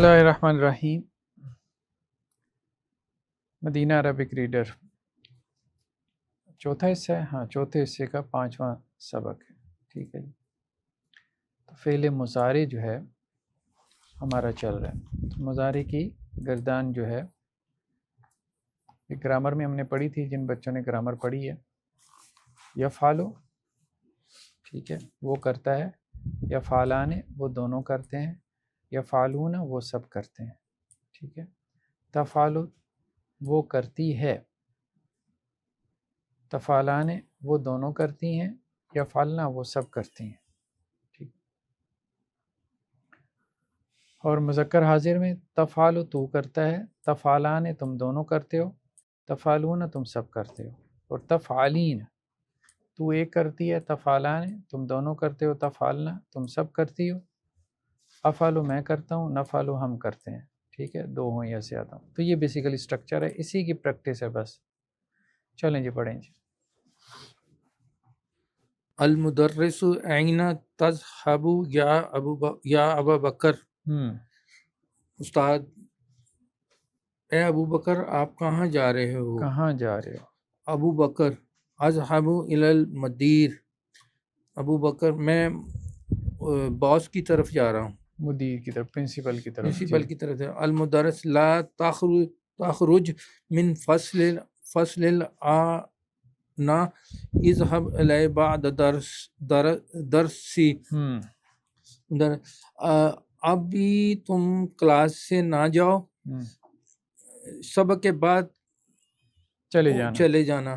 اللہ الرحمن الرحیم. مدینہ Arabic reader چوتھا حصہ ہے. ہاں، چوتھے حصے کا 5واں سبق ہے. ٹھیک ہے جی. تو فعل مضارع جو ہے ہمارا چل رہا ہے. مضارع کی گردان جو ہے گرامر میں ہم نے پڑھی تھی. جن بچوں نے گرامر پڑھی ہے، یفعلو، ٹھیک ہے، وہ کرتا ہے. یفعلان، وہ دونوں کرتے ہیں. یفعلون، وہ سب کرتے ہیں. ٹھیک ہے. تفعلو، وہ کرتی ہے. تفعلان، وہ دونوں کرتی ہیں. یفعلنا، وہ سب کرتی ہیں. ٹھیک. اور مذکر حاضر میں تفعلو، تو کرتا ہے. تفعلان، تم دونوں کرتے ہو. تفعلون، تم سب کرتے ہو. اور تفعلین، تو ایک کرتی ہے. تفعلان، تم دونوں کرتے ہو. تفعلنا، تم سب کرتی ہو. افعلو، میں کرتا ہوں. نفعلو، ہم کرتے ہیں. ٹھیک ہے، دو ہوں یا زیادہ ہوں. تو یہ بیسیکلی اسٹرکچر ہے، اسی کی پریکٹس ہے بس. چلیں جی، پڑھیں جی. المدرس این تذهب یا ابا بکر. استاد، اے ابو بکر، آپ کہاں جا رہے ہو؟ کہاں جا رہے ہو؟ ابو بکر، اذهب الی المدیر. ابو بکر، میں باس کی طرف جا رہا ہوں. مدیر کی طرف، پرنسپل کی طرف. پرنسپل کی طرف. المدرس لا تخرج من فصل نا اذهب الی بعد درسی. ابھی تم کلاس سے نہ جاؤ، سبق کے بعد چلے جانا.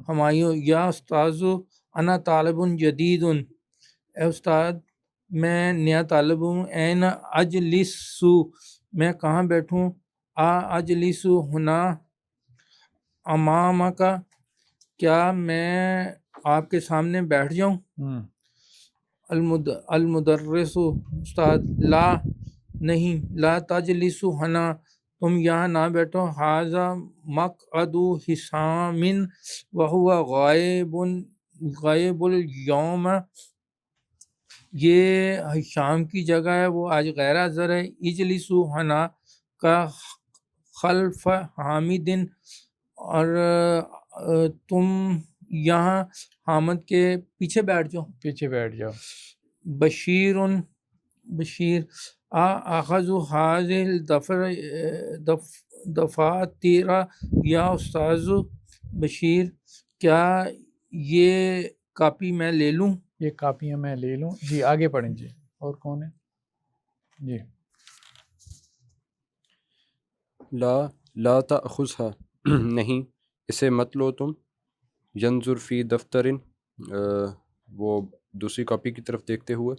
ہمایوں، یا استاذ انا طالب جدید. اے استاد، میں نیا طالب ہوں. این اجلسو، میں کہاں بیٹھوں؟ اجلسو ہنا امامک، کیا میں آپ کے سامنے بیٹھ جاؤں؟ المدرس، استاد، لا، نہیں. لا تجلسو ہنا، تم یہاں نہ بیٹھو. ھذا مقعد حسام وہو غائب اليوم، یہ حشام کی جگہ ہے، وہ آج غیر حاضر ہے. اجلسو ہنا کا خلف حامد، اور تم یہاں حامد کے پیچھے بیٹھ جاؤ. بشیر، اخذ هذه الدفاتر یا استاذ. بشیر، کیا یہ کاپی میں لے لوں؟ یہ کاپیاں میں لے لوں. جی آگے پڑھیں جی. اور کون ہے جی؟ لا تأخذها، نہیں، اسے مت لو تم. ینظر فی دفتر، وہ دوسری کاپی کی طرف دیکھتے ہوئے.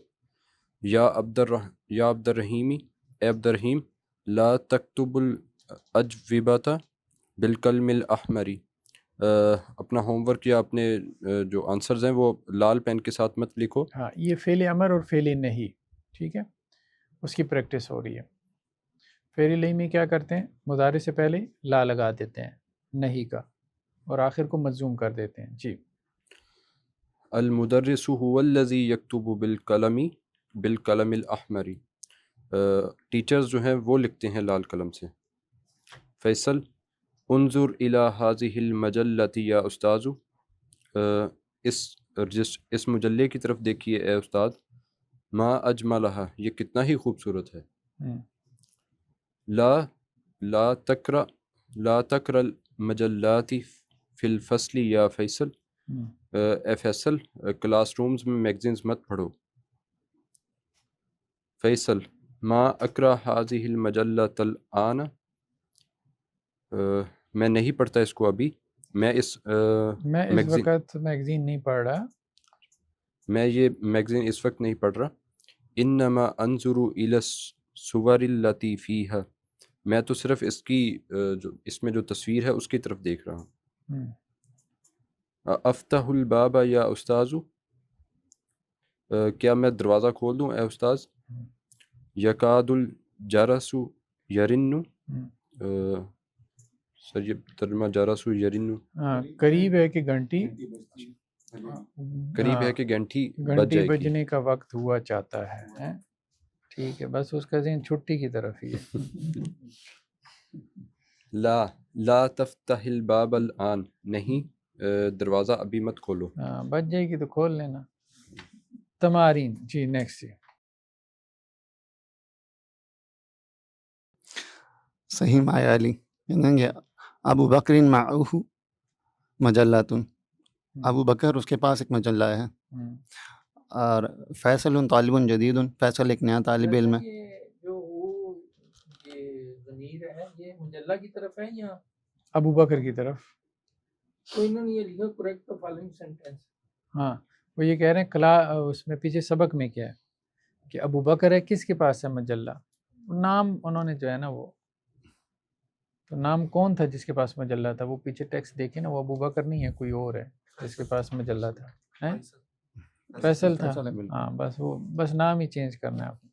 یا عبد الرحیم، اے عبد الرحیم. لا تکتب الاجوبۃ بالقلم الاحمر، اپنا ہوم ورک یا اپنے جو آنسرز ہیں وہ لال پین کے ساتھ مت لکھو. ہاں، یہ فعل امر اور فعل نہیں، ٹھیک ہے، اس کی پریکٹس ہو رہی ہے. فعل نہیں میں کیا کرتے ہیں؟ مضارع سے پہلے لا لگا دیتے ہیں نہیں کا، اور آخر کو مجزوم کر دیتے ہیں. جی. المدرس هو الذی یکتب بالقلم الاحمر، ٹیچرز جو ہیں وہ لکھتے ہیں لال قلم سے. فیصل، انظر الی هذه المجلۃ یا استاذ، اس مجلے کی طرف دیکھیے اے استاد. ما اجملھا، یہ کتنا ہی خوبصورت ہے. لا تقرأ المجلات فی الفصل یا فیصل، اے فیصل، کلاس رومز میں میگزینز مت پڑھو. فیصل، ما اقرأ هذه المجلۃ الآن، میں نہیں پڑھتا اس کو ابھی. میں اس وقت میگزین نہیں پڑھ رہا. میں یہ میگزین اس وقت نہیں پڑھ رہا. انما انظر الی الصور التي فیہا، میں تو صرف اس کی اس میں جو تصویر ہے اس کی طرف دیکھ رہا ہوں. افتح الباب یا استاذ، کیا میں دروازہ کھول دوں اے استاذ. یکاد الجرس یرن، سر یہ ترجمہ جرس یرن، قریب ہے کہ گھنٹی قریب ہے کہ گھنٹی بج جائے گی. بجنے کا وقت ہوا چاہتا ہے. ٹھیک ہے، بس اس کا ذہن چھٹی کی طرف ہی ہے. لا تفتح الباب الآن، نہیں دروازہ ابھی مت کھولو. ہاں بچ جائے گی تو کھول لینا. تمارین. جی نیکسٹ. صحیح مایا علی گے ابو بکر معه مجلۃ، ابو بکر اس کے پاس ایک مجلہ ہے. اور فیصل طالب جدید، فیصل ایک نیا طالب علم ہے. جو وہ یہ ضمیر ہے یہ مجلہ کی طرف ہے یا ابو بکر کی طرف؟ تو انہوں نے یہ لکھا کریکٹ دا فالوئنگ سینٹینس. ہاں وہ یہ کہہ رہے ہیں اس میں پیچھے سبق میں کیا ہے کہ ابو بکر ہے، کس کے پاس ہے مجلہ. نام انہوں نے جو ہے نا وہ تو نام کون تھا جس کے پاس مجلہ تھا، وہ پیچھے ٹیکسٹ دیکھیں نا، وہ ابو بکر نہیں ہے، کوئی اور ہے جس کے پاس مجلہ تھا. فیصل تھا. ہاں بس وہ بس نام ہی چینج کرنا ہے آپ نے.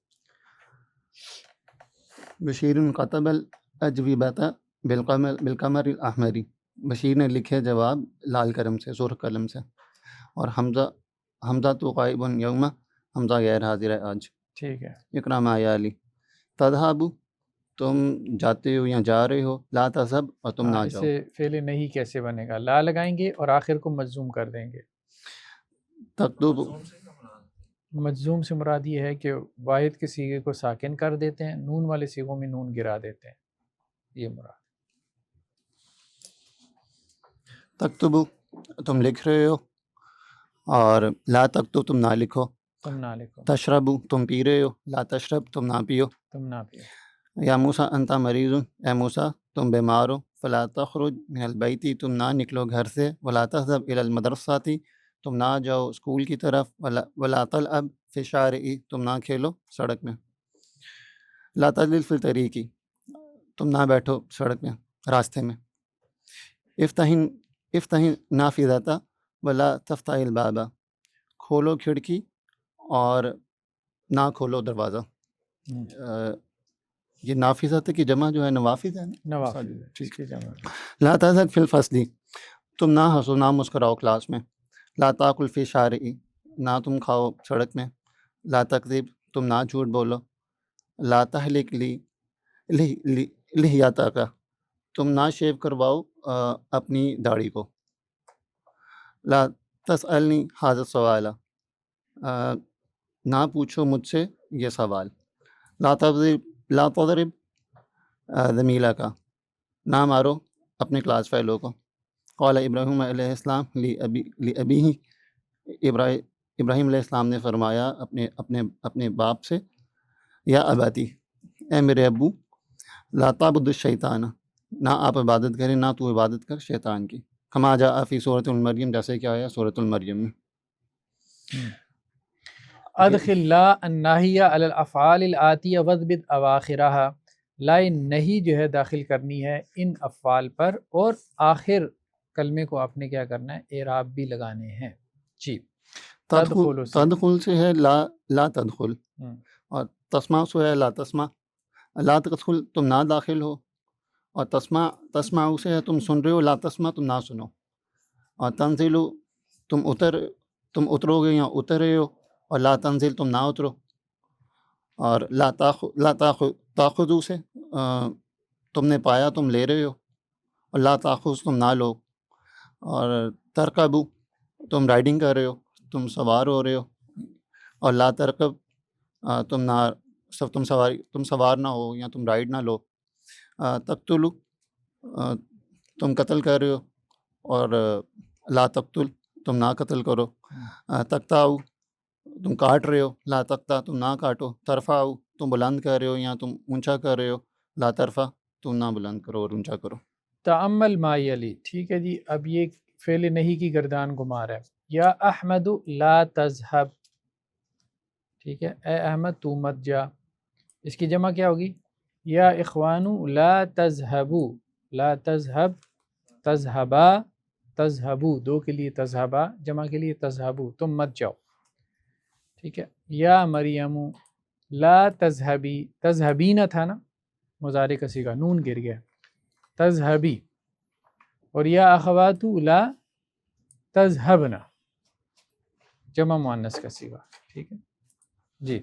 بشیر قطب الاجوبۃ بالقمر الاحمری، بشیر نے لکھے جواب لال قلم سے، سرخ قلم سے. اور حمزہ تو غائب یوم، حمزہ غیر حاضر ہے آج. ٹھیک ہے. اقرا مایا علی تذهب، تم جاتے ہو یا جا رہے ہو. لا تذهب، اور تم نہ جاؤ. اسے فعل نہیں کیسے بنے گا؟ لا لگائیں گے اور آخر کو مجزوم کر دیں گے. تکتب، مجزوم سے مراد یہ ہے کہ واحد کے صیغے کو ساکن کر دیتے ہیں، نون والے صیغوں میں نون گرا دیتے ہیں، یہ مراد. تکتب تم لکھ رہے ہو، اور لا تکتب تم نہ لکھو. تم نہ لکھو. تشرب تم پی رہے ہو، لا تشرب تم نہ پیو. تم نہ پیو. یا موسیٰ انت مریض، اے موسیٰ تم بیمار ہو. فلا تخرج من البیت، تم نہ نکلو گھر سے. ولا تذهب الی المدرسۃ، تم نہ جاؤ اسکول کی طرف. ولا تلعب فی الشارع، تم نہ کھیلو سڑک میں. لا تجلس فی الطریق، تم نہ بیٹھو سڑک میں، راستے میں. افتح نافذۃ ولا تفتح الباب، کھولو کھڑکی اور نہ کھولو دروازہ. یہ نافذۃ کی جمع جو ہے نوافذ ہے نا. نوافذ. ٹھیک ہے. لا تضحک فی الفصل، تم نہ ہنسو نہ مسکراؤ کلاس میں. لا تاکل فی الشارع، نہ تم کھاؤ سڑک میں. لا تکذب، تم نہ جھوٹ بولو. لا تحلق لحیتک، تم نہ شیو کرواؤ اپنی داڑھی کو. لا تسألنی ھذا السؤال، نہ پوچھو مجھ سے یہ سوال. لا تضرب زمیلک، نہ مارو اپنے کلاس فیلو کو. قال ابراہیم علیہ السلام لابیہ، ابراہیم علیہ السلام نے فرمایا اپنے باپ سے، یا اباتی، اے میرے ابو. لا تعبد الشیطان، نہ آپ عبادت کریں، نہ تو عبادت کر شیطان کی. کما جاء فی سورۃ المریم، جیسے کہ آیا سورۃ المریم میں. ادخل لا الناہیہ علی الافعال الآتیہ واضبط اواخرها، لا نہیں جو ہے داخل کرنی ہے ان افعال پر، اور آخر کلمے کو آپ نے کیا کرنا ہے؟ اعراب بھی لگانے ہیں. جی. تدخل سے ہے لا تدخل، اور تسمع سے ہے لا تسمع. لا تدخل تم نہ داخل ہو، اور تسمع سے ہے تم سن رہے ہو. لا تسمع تم نہ سنو. اور تنزل تم اترو گے یا اتر رہے ہو. اور لا تنزل تم نہ اترو. اور لا تاخذو سے تم نے پایا تم لے رہے ہو. اور لا تاخذ تم نہ لو. اور ترکبو تم رائڈنگ کر رہے ہو، تم سوار ہو رہے ہو. اور لا ترکب تم سوار نہ ہو یا تم رائڈ نہ لو. تقتلو تم قتل کر رہے ہو، اور لا تقتل تم نہ قتل کرو. تقطعو تم کاٹ رہے ہو، لا تقطع تم نہ کاٹو. ترفعو تم بلند کر رہے ہو یا تم اونچا کر رہے ہو. لا ترفع تم نہ بلند کرو اور اونچا کرو. تعمل ما یلی. ٹھیک ہے جی. اب یہ فعل نہیں کی گردان گما رہا ہے. یا احمد لا تذهب، ٹھیک ہے، اے احمد تو مت جا. اس کی جمع کیا ہوگی؟ یا اخوانو لا تذهبوا، لا تذهب، تذهبا، تذهبوا، دو کے لیے تذهبا، جمع کے لیے تذهبوا، تم مت جاؤ. ٹھیک ہے. یا مریم لا تذهبی، تذهبین تھا نا مضارع کا صیغہ، نون گر گیا، تذهبی. اور یا اخوات لا تذهبنا، جمع مؤنث کا صیغہ. ٹھیک ہے جی.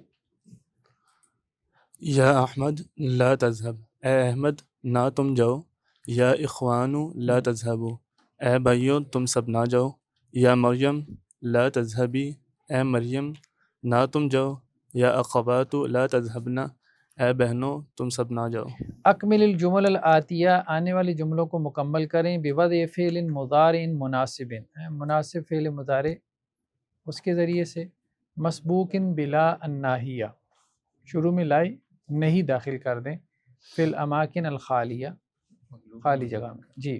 یا احمد لا تذهب، اے احمد نہ تم جاؤ. یا اخوانو لا تذهبوا، اے بھائیو تم سب نہ جاؤ. یا مریم لا تذهبی، اے مریم نہ تم جاؤ. یا اخواتو لا تذهبنا، اے بہنوں تم سب نہ جاؤ. اکمل الجمل الآتیہ، آنے والی جملوں کو مکمل کریں. بوضع فعل مضارع مناسب، مناسب فعل مضارع اس کے ذریعے سے. مسبوق بلا الناہیہ، شروع میں لائی نہیں داخل کر دیں. فی الاماکن الخالیہ، خالی جگہ میں. جی.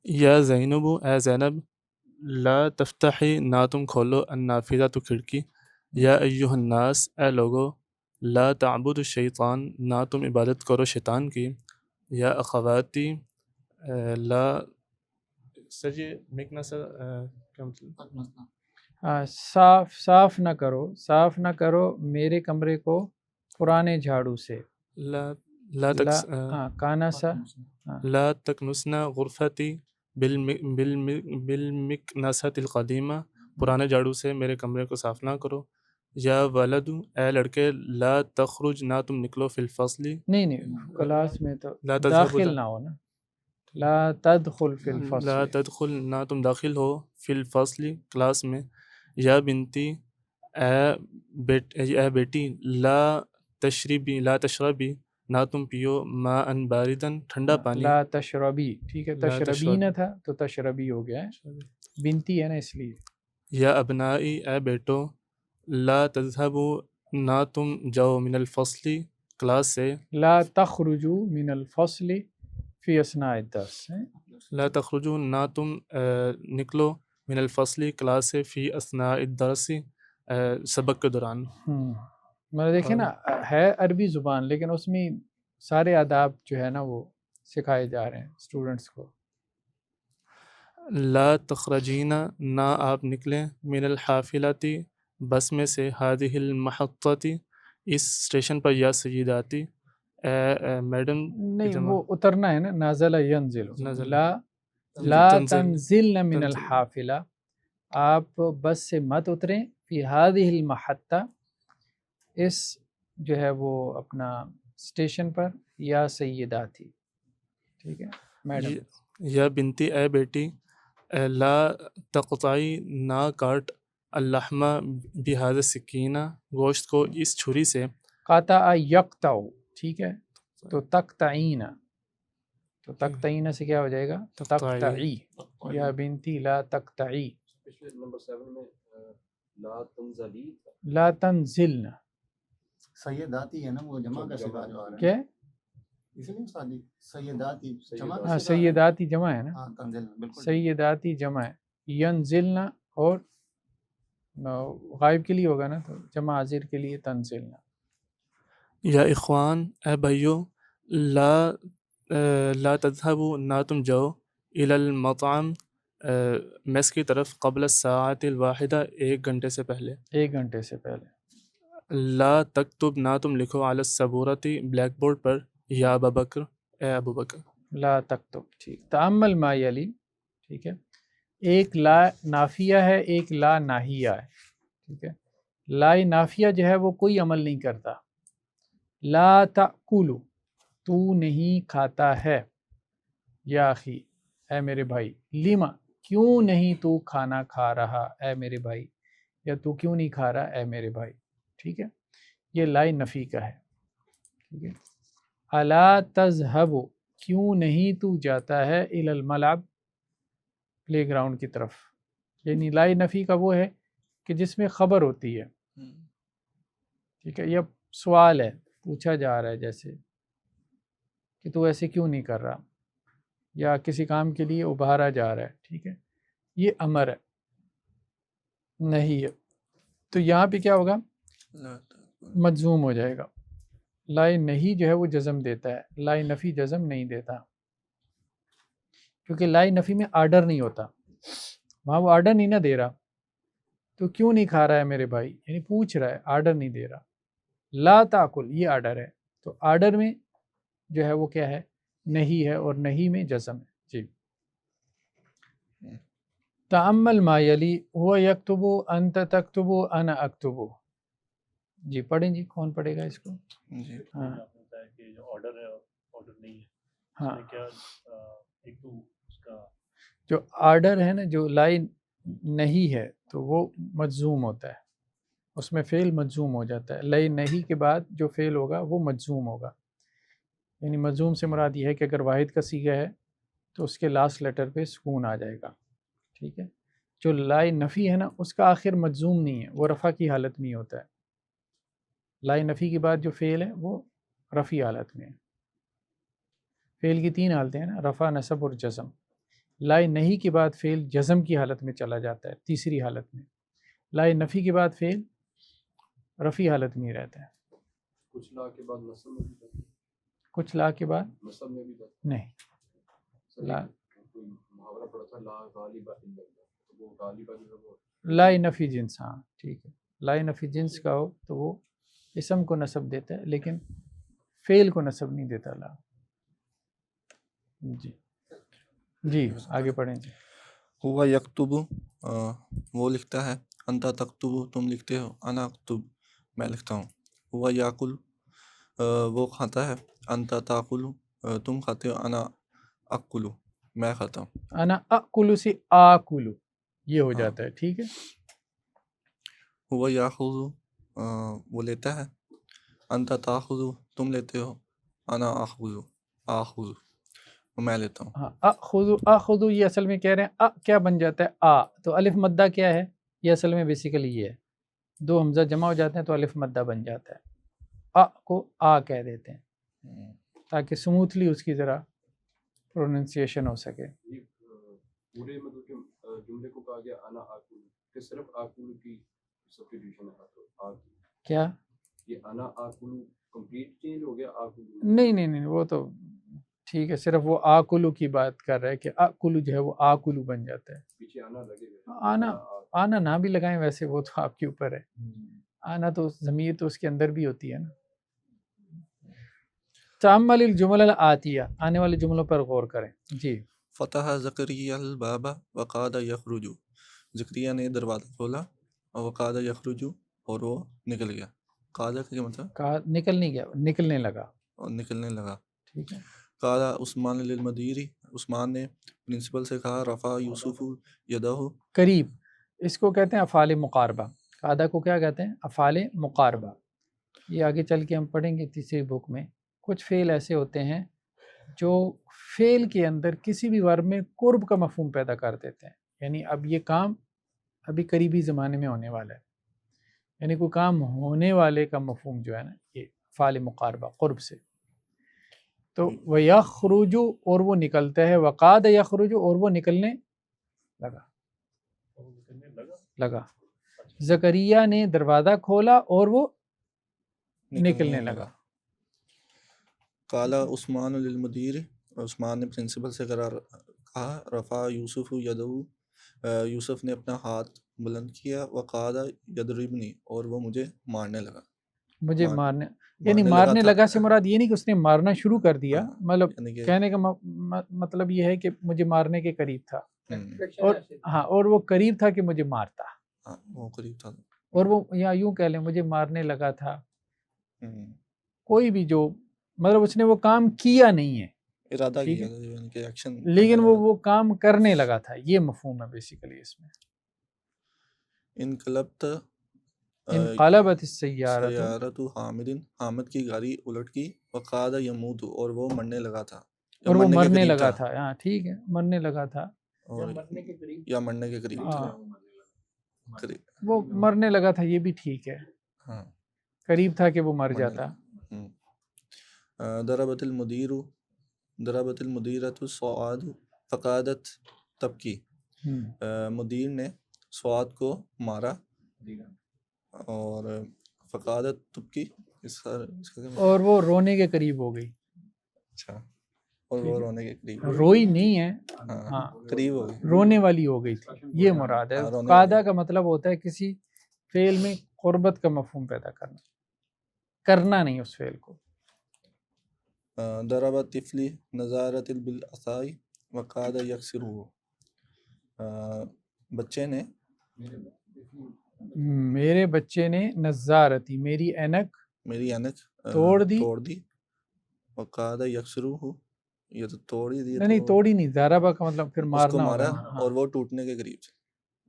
یا زینب، اے زینب لا تفتحی، نہ تم کھولو النافذہ تو کھڑکی. یا ایہا الناس، اے لوگو لا تعبدوا الشیطان، نہ تم عبادت کرو شیطان کی. یا اخواتی لا، سر یہ مکنا سر کیا مطلب؟ صاف نہ کرو، صاف نہ کرو میرے کمرے کو پرانے جھاڑو سے. لا کانا سا لا تکنسنا غرفتی بالمکنسۃ القدیمہ، پرانے جھاڑو سے میرے کمرے کو صاف نہ کرو. یا ولد، اے لڑکے لا تخرج، نہ تم نکلو فی الفصل، نہیں کلاس میں تو لا داخل نہ ہو نا. لا تدخل فی الفصل، لا تدخل، نہ تم داخل ہو فی الفصل کلاس میں. یا بنتی، اے بیٹی لا تشربی، نہ تم پیو ماء باردن، ٹھنڈا پانی. لا تشربی، ٹھیک ہے. تشربی نہ تھا تو تشربی ہو گیا ہے، بنتی ہے نا اس لیے. یا ابنائی، اے بیٹو لا تذهبوا، نہ تم جاؤ من الفصل کلاس سے. لا تخرجوا من الفصل فی اثناء الدرس، لا تخرجوا، نہ تم نکلو من الفصل کلاس سے فی اثناء الدرس، سبق کے دوران. میں دیکھیں نا ہے عربی زبان لیکن اس میں سارے آداب جو ہے نا وہ سکھائے جا رہے ہیں اسٹوڈنٹس کو. لا تخرجین، نہ آپ نکلیں من الحافلتی بس میں سے. هذه المحطتی، اس اسٹیشن پر. یا سیداتی، میڈم. نہیں وہ اترنا ہے نا، نازل ینزل. نزل. لا تنزلن من الحافلہ، آپ بس سے مت اتریں. فی هذه المحطہ، اس جو ہے وہ اپنا اسٹیشن پر. یا سیداتی، ٹھیک ہے میڈم. یا بنتی، اے بیٹی لا تقطعی، نہ کاٹ اللحم بہذا السکینہ، گوشت کو اس چھری سے. قطع یقطع، ٹھیک ہے. تو تقطعین، تو تقطعین سے کیا ہو جائے گا؟ تقطعی. یا بنتی لا تقطعی. نمبر 7 میں لا تنزلی، لا تنزلن. سیداتی ہے نا وہ جمع کا صیغہ جو آ رہا ہے. کیا؟ اسی لیے سادی سیداتی جمع کا ہاں صیغہ. سیداتی جمع ہے نا. ہاں تنزل بالکل. سیداتی جمع ہے. ینزلن اور غائب کے لیے ہوگا نا، تو جمع حاضر کے لیے تنزلن. یا اخوان، اے بھائیو لا تذهبوا، نہ تم جاؤ الی المطعم میس کی طرف. قبل الساعۃ الواحدہ، 1 گھنٹے سے پہلے. 1 گھنٹے سے پہلے. لا تکتب، نہ تم لکھو علی السبورتی بلیک بورڈ پر. یا ابا بکر، اے ابو بکر. لا تکتب، ٹھیک. تأمل ما یلی، ٹھیک ہے. ایک لا نافیہ ہے، ایک لا ناہیہ ہے، ٹھیک ہے. لا نافیہ جو ہے وہ کوئی عمل نہیں کرتا. لا تأکلو، تو نہیں کھاتا ہے. یا اخی، اے میرے بھائی. لما، کیوں نہیں تو کھانا کھا رہا اے میرے بھائی. یا تو کیوں نہیں کھا رہا اے میرے بھائی، ٹھیک ہے. یہ لا نفی کا ہے، ٹھیک ہے. الا تذهب، کیوں نہیں تو جاتا ہے الی الملعب، پلے گراؤنڈ کی طرف. یعنی لا نفی کا وہ ہے کہ جس میں خبر ہوتی ہے، ٹھیک ہے. یہ سوال ہے، پوچھا جا رہا ہے جیسے کہ تو ایسے کیوں نہیں کر رہا، یا کسی کام کے لیے ابھارا جا رہا ہے، ٹھیک ہے. یہ امر ہے، نہیں ہے. تو یہاں پہ کیا ہوگا؟ مجزوم ہو جائے گا. لا نہیں جو ہے وہ جزم دیتا ہے، لا نفی جزم نہیں دیتا، کیونکہ لا نفی میں آرڈر نہیں ہوتا. وہاں وہ آرڈر نہیں نہ دے رہا. تو کیوں نہیں کھا رہا ہے میرے بھائی، یعنی پوچھ رہا ہے، آرڈر نہیں دے رہا. لا تاکل، یہ آرڈر ہے. تو آرڈر میں جو ہے وہ کیا ہے؟ نہیں ہے، اور نہیں میں جزم ہے. جی. تأمل ما یلی، هو یکتب انت تکتب انا اکتب. جی پڑھیں جی، کون پڑھے گا اس کو؟ جی ہاں آپ نے بتایا کہ جو آرڈر ہے آرڈر نہیں ہے، ہاں، اس میں کیا ایک تو اس کا جو آرڈر ہے نا، جو لائن نہیں ہے تو وہ مجزوم ہوتا ہے، اس میں فعل مجزوم ہو جاتا ہے. لائن نہیں کے بعد جو فعل ہوگا وہ مجزوم ہوگا. یعنی مجزوم سے مراد یہ ہے کہ اگر واحد کا صیغہ ہے تو اس کے لاسٹ لیٹر پہ سکون آ جائے گا. ٹھیک ہے. جو لائے نفی ہے نا، اس کا آخر مجزوم نہیں ہے، وہ رفع کی حالت میں ہی ہوتا ہے. لائے نفی کے بعد جو فعل ہے وہ رفعی حالت میں ہے. فعل کی 3 حالتیں ہیں نا، رفع، نصب اور جزم. لائے نہیں کے بعد فعل جزم کی حالت میں چلا جاتا ہے، تیسری حالت میں. لائے نفی کے بعد فعل رفعی حالت میں ہی رہتا ہے. کچھ لا کے بعد نصب میں بھی تھا، کچھ لا کے بعد نصب میں بھی تھا. نہیں. لا کوئی محاورہ پڑا تھا لا غالبہ الا اللہ، تو وہ غالبہ جو ہے وہ لائے نفی جنس. ہاں ٹھیک ہے. لائے نفی جنس کا ہو تو وہ اسم کو نصب دیتا ہے لیکن فعل کو نصب نہیں دیتا. لا جی جی آگے پڑھیں جی. ہوا یکتب وہ لکھتا ہے، انتا تکتب تم لکھتے ہو، انا اکتب میں لکھتا ہوں. ہوا یاکل وہ کھاتا ہے، انتا تاکل تم کھاتے ہو، انا اکلو میں کھاتا ہوں. انا اکلو سے آکلو یہ ہو ہاں. جاتا ہے. ٹھیک ہے. ہوا یاخذ وہ لیتا ہے، انتا تاخذ تم لیتے ہو، انا آخذ میں لیتا ہوں. ہاں اخذو یہ اصل میں کہہ رہے ہیں کیا بن جاتا ہے آ. تو الف مدہ کیا ہے؟ یہ اصل میں بیسیکلی یہ ہے، 2 حمزہ جمع ہو جاتے ہیں تو الف مدہ بن جاتا ہے. کو آ کہہ دیتے ہیں تاکہ سموتھلی اس کی ذرا پروننسیشن ہو سکے. یہ پورے مطلب کہ جملے کو کہا گیا انا آکل، کہ صرف آکل کی سبسٹیٹیوشن ہے. تو کیا یہ انا آکل کمپلیٹ چینج ہو گیا آکل؟ نہیں وہ تو ٹھیک ہے، صرف وہ آکلو کی بات کر رہا ہے کہ آکلو جو ہے وہ آکلو بن جاتا ہے. پیچھے آنا لگے گا، آنا نہ بھی لگائیں ویسے وہ تو آپ کے اوپر ہے. آنا تو ضمیر تو اس کے اندر بھی ہوتی ہے نا. تعمل الجمل الآتیہ آنے والے جملوں پر غور کریں جی. فتح زکریا الباب وقاد یخرج، زکریا نے دروازہ کھولا اور وقاد یخرج اور وہ نکل گیا. قاد کا کیا مطلب؟ نکل نہیں گیا، نکلنے لگا اور نکلنے لگا. ٹھیک ہے. قال عثمان للمدیر، عثمان نے پرنسپل سے کہا، رفع یوسف یدہ. قریب اس کو کہتے ہیں افعال مقاربہ. قادہ کو کیا کہتے ہیں؟ افعال مقاربہ. یہ آگے چل کے ہم پڑھیں گے تیسری بک میں. کچھ فعل ایسے ہوتے ہیں جو فعل کے اندر کسی بھی ورب میں قرب کا مفہوم پیدا کر دیتے ہیں. یعنی اب یہ کام ابھی قریبی زمانے میں ہونے والا ہے، یعنی کوئی کام ہونے والے کا مفہوم جو ہے نا یہ افعال مقاربہ قرب سے. تو وَيَخْرُجُ اور وہ نکلتا ہے، وَقَادَ يَخْرُجُ اور وہ نکلنے لگا. زکریا نے دروازہ کھولا اور وہ نکلنے لگا. قال عثمان للمدیر، عثمان نے پرنسپل سے کہا، رفع یوسف یدہ، یوسف نے اپنا ہاتھ بلند کیا، وقاد یضربنی اور وہ مجھے مارنے لگا. مجھے مارنے یعنی مارنے لگا سے مراد یہ نہیں کہ اس نے مارنا شروع کر دیا، مطلب کہنے کا مطلب یہ ہے کہ مجھے مارنے کے قریب تھا. اور ہاں اور وہ قریب تھا کہ مجھے مارتا. وہ قریب تھا اور وہ یا یوں کہہ لیں مجھے مارنے لگا تھا. کوئی بھی جو مطلب اس نے وہ کام کیا نہیں ہے، ارادہ کیا یعنی کہ ایکشن، لیکن وہ کام کرنے لگا تھا. یہ مفہوم ہے بیسیکلی اس میں. انقلبت انقلبت السیارۃ سیارت حامد، حامد کی گاڑی الٹ کی، وقاد یموت اور وہ مرنے لگا تھا. اور وہ مرنے لگا تھا. ہاں ٹھیک ہے، مرنے لگا تھا یا مرنے کے قریب تھا. وہ مرنے لگا تھا یہ بھی ٹھیک ہے، ہاں قریب تھا کہ وہ مر جاتا. ضربت المدیر، ضربت المدیرۃ سعاد فقادت تبکی، مدیر نے سعاد کو مارا اور فقادت تبکی اور وہ رونے کے قریب ہو گئی. اچھا، اور وہ رونے کے قریب، روئی نہیں ہے، ہاں قریب ہو گئی، رونے والی ہو گئی تھی یہ مراد ہے. قادہ کا مطلب ہوتا ہے کسی فعل میں قربت کا مفہوم پیدا کرنا نہیں اس فعل کو. ضربت طفلی نظارت بالعصای وقاد یکسرہ، بچے نے میرے بچے نے نظارتی میری اینک میری اینک توڑ دی. وقاد یکسرو ہو، یہ تو توڑ ہی دی، نہیں توڑی نہیں، ضربہ کا مطلب پھر اس کو مارنا مارا ہوگا. اور وہ ٹوٹنے کے قریب تھی،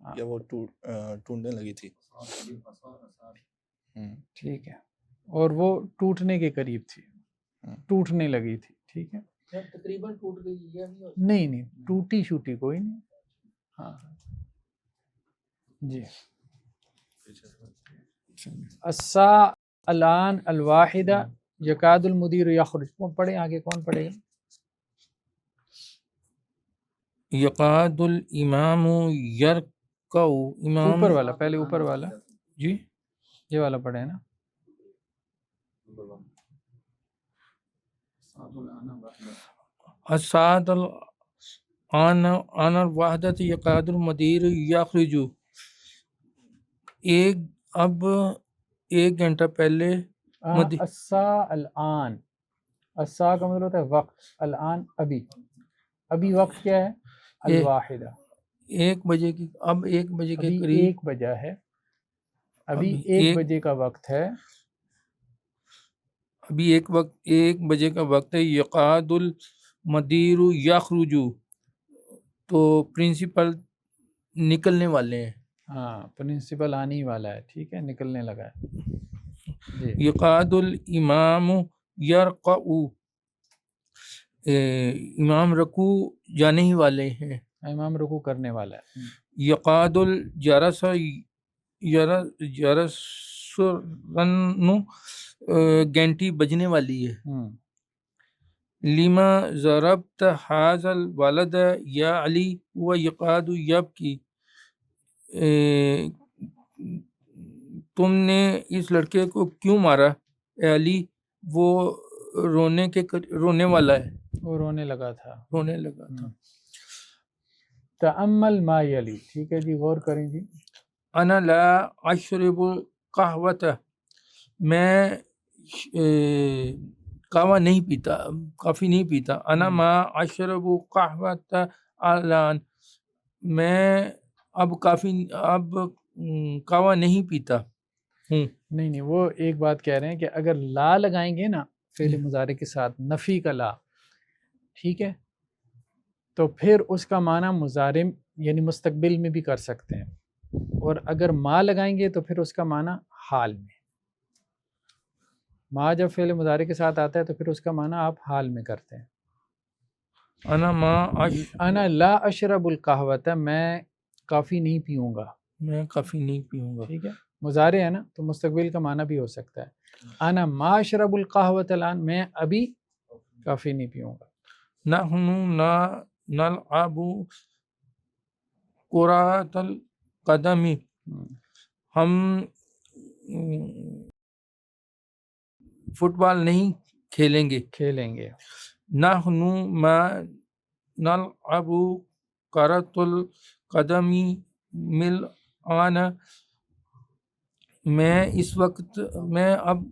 ہاں. یا وہ ٹوٹنے لگی تھی. ٹھیک ہے، اور وہ ٹوٹنے کے قریب تھی، ٹوٹنے لگی تھی. ٹھیک ہے، تقریباً ٹوٹ گئی یا نہیں ٹوٹی شوٹی کوئی نہیں. ہاں جی. الساعة الآن الواحدہ یکاد المدیر یخرج. کون پڑھے آگے، کون پڑھے گا؟ یقاد الامام یرکع، امام اوپر والا، پہلے اوپر والا جی یہ والا پڑھے نا. الساعۃ الآن الواحدۃ یقاد المدیر یخرج، اب ایک گھنٹہ پہلے الساعة الآن، الساعة کا مطلب ہوتا ہے وقت، الآن ابھی وقت کیا ہے؟ الواحدہ، 1 بجے کی، اب 1 بجے کے ابھی قریب 1 بجا ہے، ابھی 1 بجے کا وقت ہے. ابھی 1 بجے کا وقت ہے. یقاد المدیر یخرج، تو پرنسپل نکلنے والے ہیں. ہاں پرنسپل آنے ہی والا ہے. ٹھیک ہے، نکلنے لگا ہے. جی. یقاد الامام یرکع، امام رکوع جانے ہی والے ہیں. امام رکوع کرنے والا ہے. یقاد الجرس گھنٹی بجنے والی ہے. لما ضربت ھذا الولد یا علی هو یقاد یبکی، تم نے اس لڑکے کو کیوں مارا اے علی، وہ رونے والا ہے، وہ رونے لگا تھا. تأمل ما یلی. ٹھیک ہے جی، غور کریں جی. انا لا اشرب القہوۃ، میں قہوہ نہیں پیتا، کافی نہیں پیتا. انا ما اشرب قہوۃ الان، میں اب قہوہ نہیں پیتا ہوں. نہیں وہ ایک بات کہہ رہے ہیں کہ اگر لا لگائیں گے نا فعل مضارع کے ساتھ، نفی کا لا، ٹھیک ہے، تو پھر اس کا معنی مضارع یعنی مستقبل میں بھی کر سکتے ہیں، اور اگر ما لگائیں گے تو پھر اس کا معنی حال میں. ما جب فعل مضارع کے ساتھ آتا ہے تو پھر اس کا معنی آپ حال میں کرتے ہیں. انا لا اشرب القہوۃ، میں کافی نہیں پیوں گا. ٹھیک ہے، مضارع ہے نا تو مستقبل کا معنی بھی ہو سکتا ہے. انا ما اشرب القہوۃ الان، میں ابھی کافی نہیں پیوں گا. نحن نلعب کرۃ القدم، ہم فٹ بال نہیں کھیلیں گے. نحن ما نلعب کرۃ القدم الآن، میں اب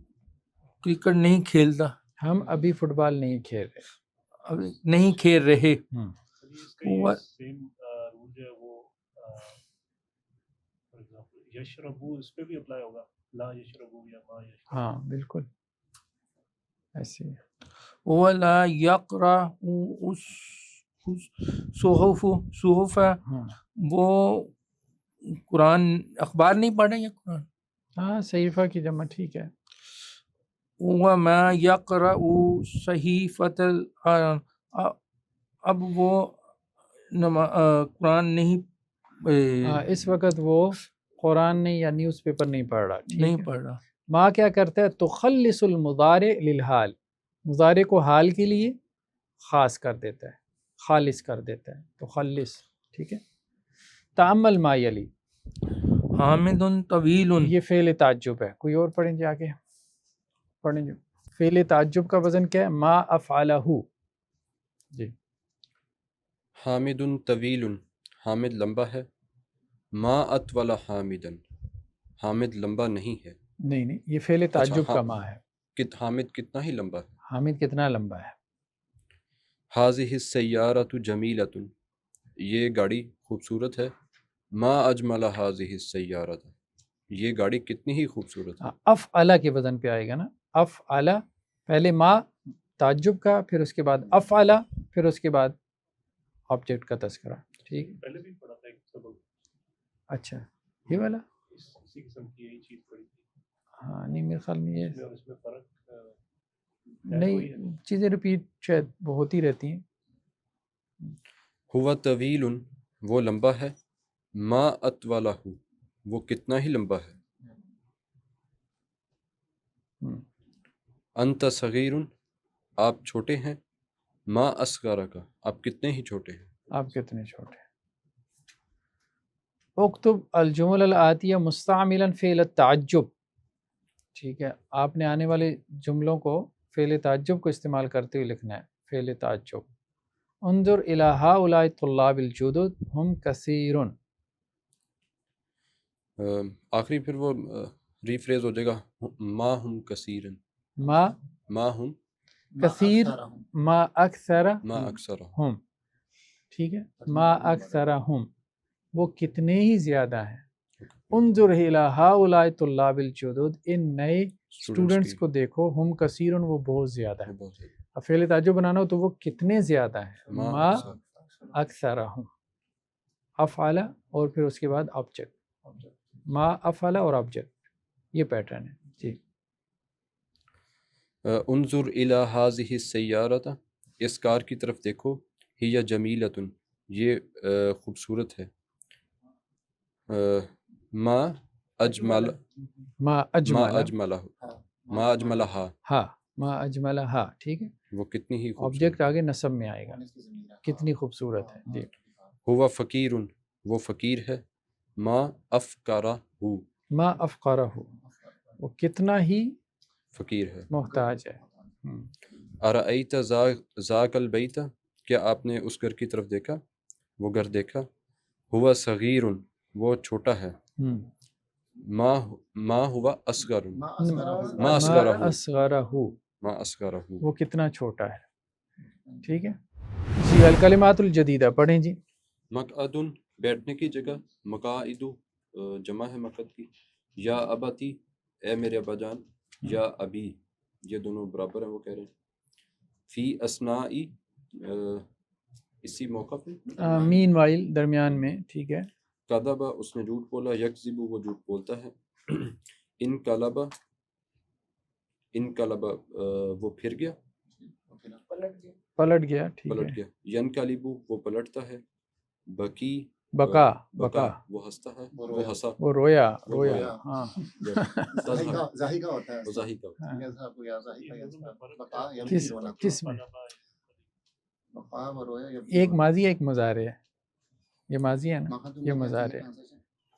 کرکٹ نہیں کھیلتا. ہم ابھی فٹ بال نہیں کھیل رہے. سیم رول جو ہے وہ فار ایگزامپل یشربو، اس پہ بھی اپلائی ہوگا، لا یشربو یا ما یشربو. ہاں بالکل ایسے. ولا یقرأ صحف، وہ قرآن اخبار نہیں پڑھ رہے یا قرآن. ہاں صحیفہ کی جمع. ٹھیک ہے. وما یقرأ صحیفۃ، اب وہ قرآن نہیں، اس وقت وہ قرآن نہیں یا نیوز پیپر نہیں پڑھ رہا. ما کیا کرتا ہے؟ تخلص المضارع للحال، مضارع کو حال کے لیے خاص کر دیتا ہے، خالص کر دیتا ہے. تخلص. ٹھیک ہے. تأمل ما یلی. حامد طویل، یہ فعل تعجب ہے. کوئی اور پڑھیں جی، آگے پڑھیں جی. فعل تعجب کا وزن کیا ہے؟ ما افعلہ. جی. حامد طویل، حامد لمبا ہے. ما اطول حامدا، حامد لمبا نہیں ہے. نہیں یہ فعل تعجب کا ما ہے. حامد کتنا ہی لمبا ہے. حامد کتنا لمبا ہے. حاذہ السیارۃ جمیلۃ، یہ گاڑی خوبصورت ہے. ما اجمل حاذہ السیارۃ، یہ گاڑی کتنی ہی خوبصورت ہے. افعلا کے وزن پہ آئے گا نا. افعلا پہلے ما تعجب کا، پھر اس کے بعد افعلا، پھر اس کے بعد آبجیکٹ کا تذکرہ. ٹھیک. پہلے بھی پڑھا تھا ایک سبق اچھا یہ والا. اسی قسم کی یہی چیز پڑھی تھی. ہاں نہیں میرے خیال میں یہ اس میں فرق نہیں، چیزیں ریپیٹ شاید وہ ہوتی رہتی ہیں. ہوا طویل، وہ لمبا ہے. ما اطولہ، وہ کتنا ہی لمبا ہے. انت صغیر، آپ چھوٹے ہیں. ما اصغرک، آپ کتنے ہی چھوٹے ہیں. آپ کتنے چھوٹے ہیں. اکتب الجمل الآتیہ مستعملا فعل التعجب. ٹھیک ہے، آپ نے آنے والے جملوں کو فعل تعجب کو استعمال کرتے ہوئے لکھنا ہے. فعل تعجب. انظر الی ہؤلاء الطلاب الجدد ہم کثیر. آخری پھر وہ ریفریز ہو جائے گا ما ہم کثیر. ما ہم کثیر، ما اکثر ما اکثر. ہم. ٹھیک ہے، ما اکثر ہم، وہ کتنے ہی زیادہ ہیں. انظر الی ہؤلاء الطلاب الجدد، ان نئے اسٹوڈنٹس کو دیکھو. ہم کثیر، وہ بہت زیادہ ہیں. اب فعل تعجب بنانا ہو تو وہ کتنے زیادہ ہیں. ما اکثر ہم. افعل اور پھر اس کے بعد آبجیکٹ. ما افعل اور آبجیکٹ، یہ پیٹرن ہے. جی. انظر الی ہذہ السیارۃ، اس کار کی طرف دیکھو. ہی جمیلۃ، یہ خوبصورت ہے. ما اجمل ما اجمل ما اجملہا، ہا، ما اجملہا. ٹھیک ہے، وہ کتنی ہی خوبصورت. آبجیکٹ آگے نصب میں آئے گا. کتنی خوبصورت ہے. جی. ہوا فقیر، وہ فقیر ہے. ما افقرہ، ما افقرہ، وہ کتنا ہی فقیر ہے. محتاج ہے. ارأیت ذاک البیت، کیا آپ نے اس گھر کی طرف دیکھا، وہ گھر دیکھا. ہوا صغیر، وہ چھوٹا ہے. ما ہوا اصغر، ما اصغرہ، وہ کتنا چھوٹا ہے. ٹھیک ہے جی. الکلمات الجدیدہ پڑھیں جی. مقعد، بیٹھنے کی جگہ. مقاعد جمع ہے مقعد کی. یا ابتی، اے میرے ابا جان. یا ابی، یہ دونوں برابر ہیں وہ کہہ رہے ہیں. فی اسنائی، اسی موقع پہ. مین وائل، درمیان میں. ٹھیک ہے. کذب، اس نے جھوٹ بولا. یکذب، وہ جھوٹ بولتا ہے. انقلب، وہ پھر گیا، پلٹ گیا. ٹھیک پلٹ ہے. گیا. ینقلب، وہ پلٹتا ہے. بکی، بکا، وہ ہنستا ہے. وہ ہنسا، وہ رویا. ہاں. ظاہر ہوتا ہے. ظاہر. کس میں؟ ایک ماضی ہے ایک مضارع ہے. یہ ماضی ہے نا، یہ مضارع ہے.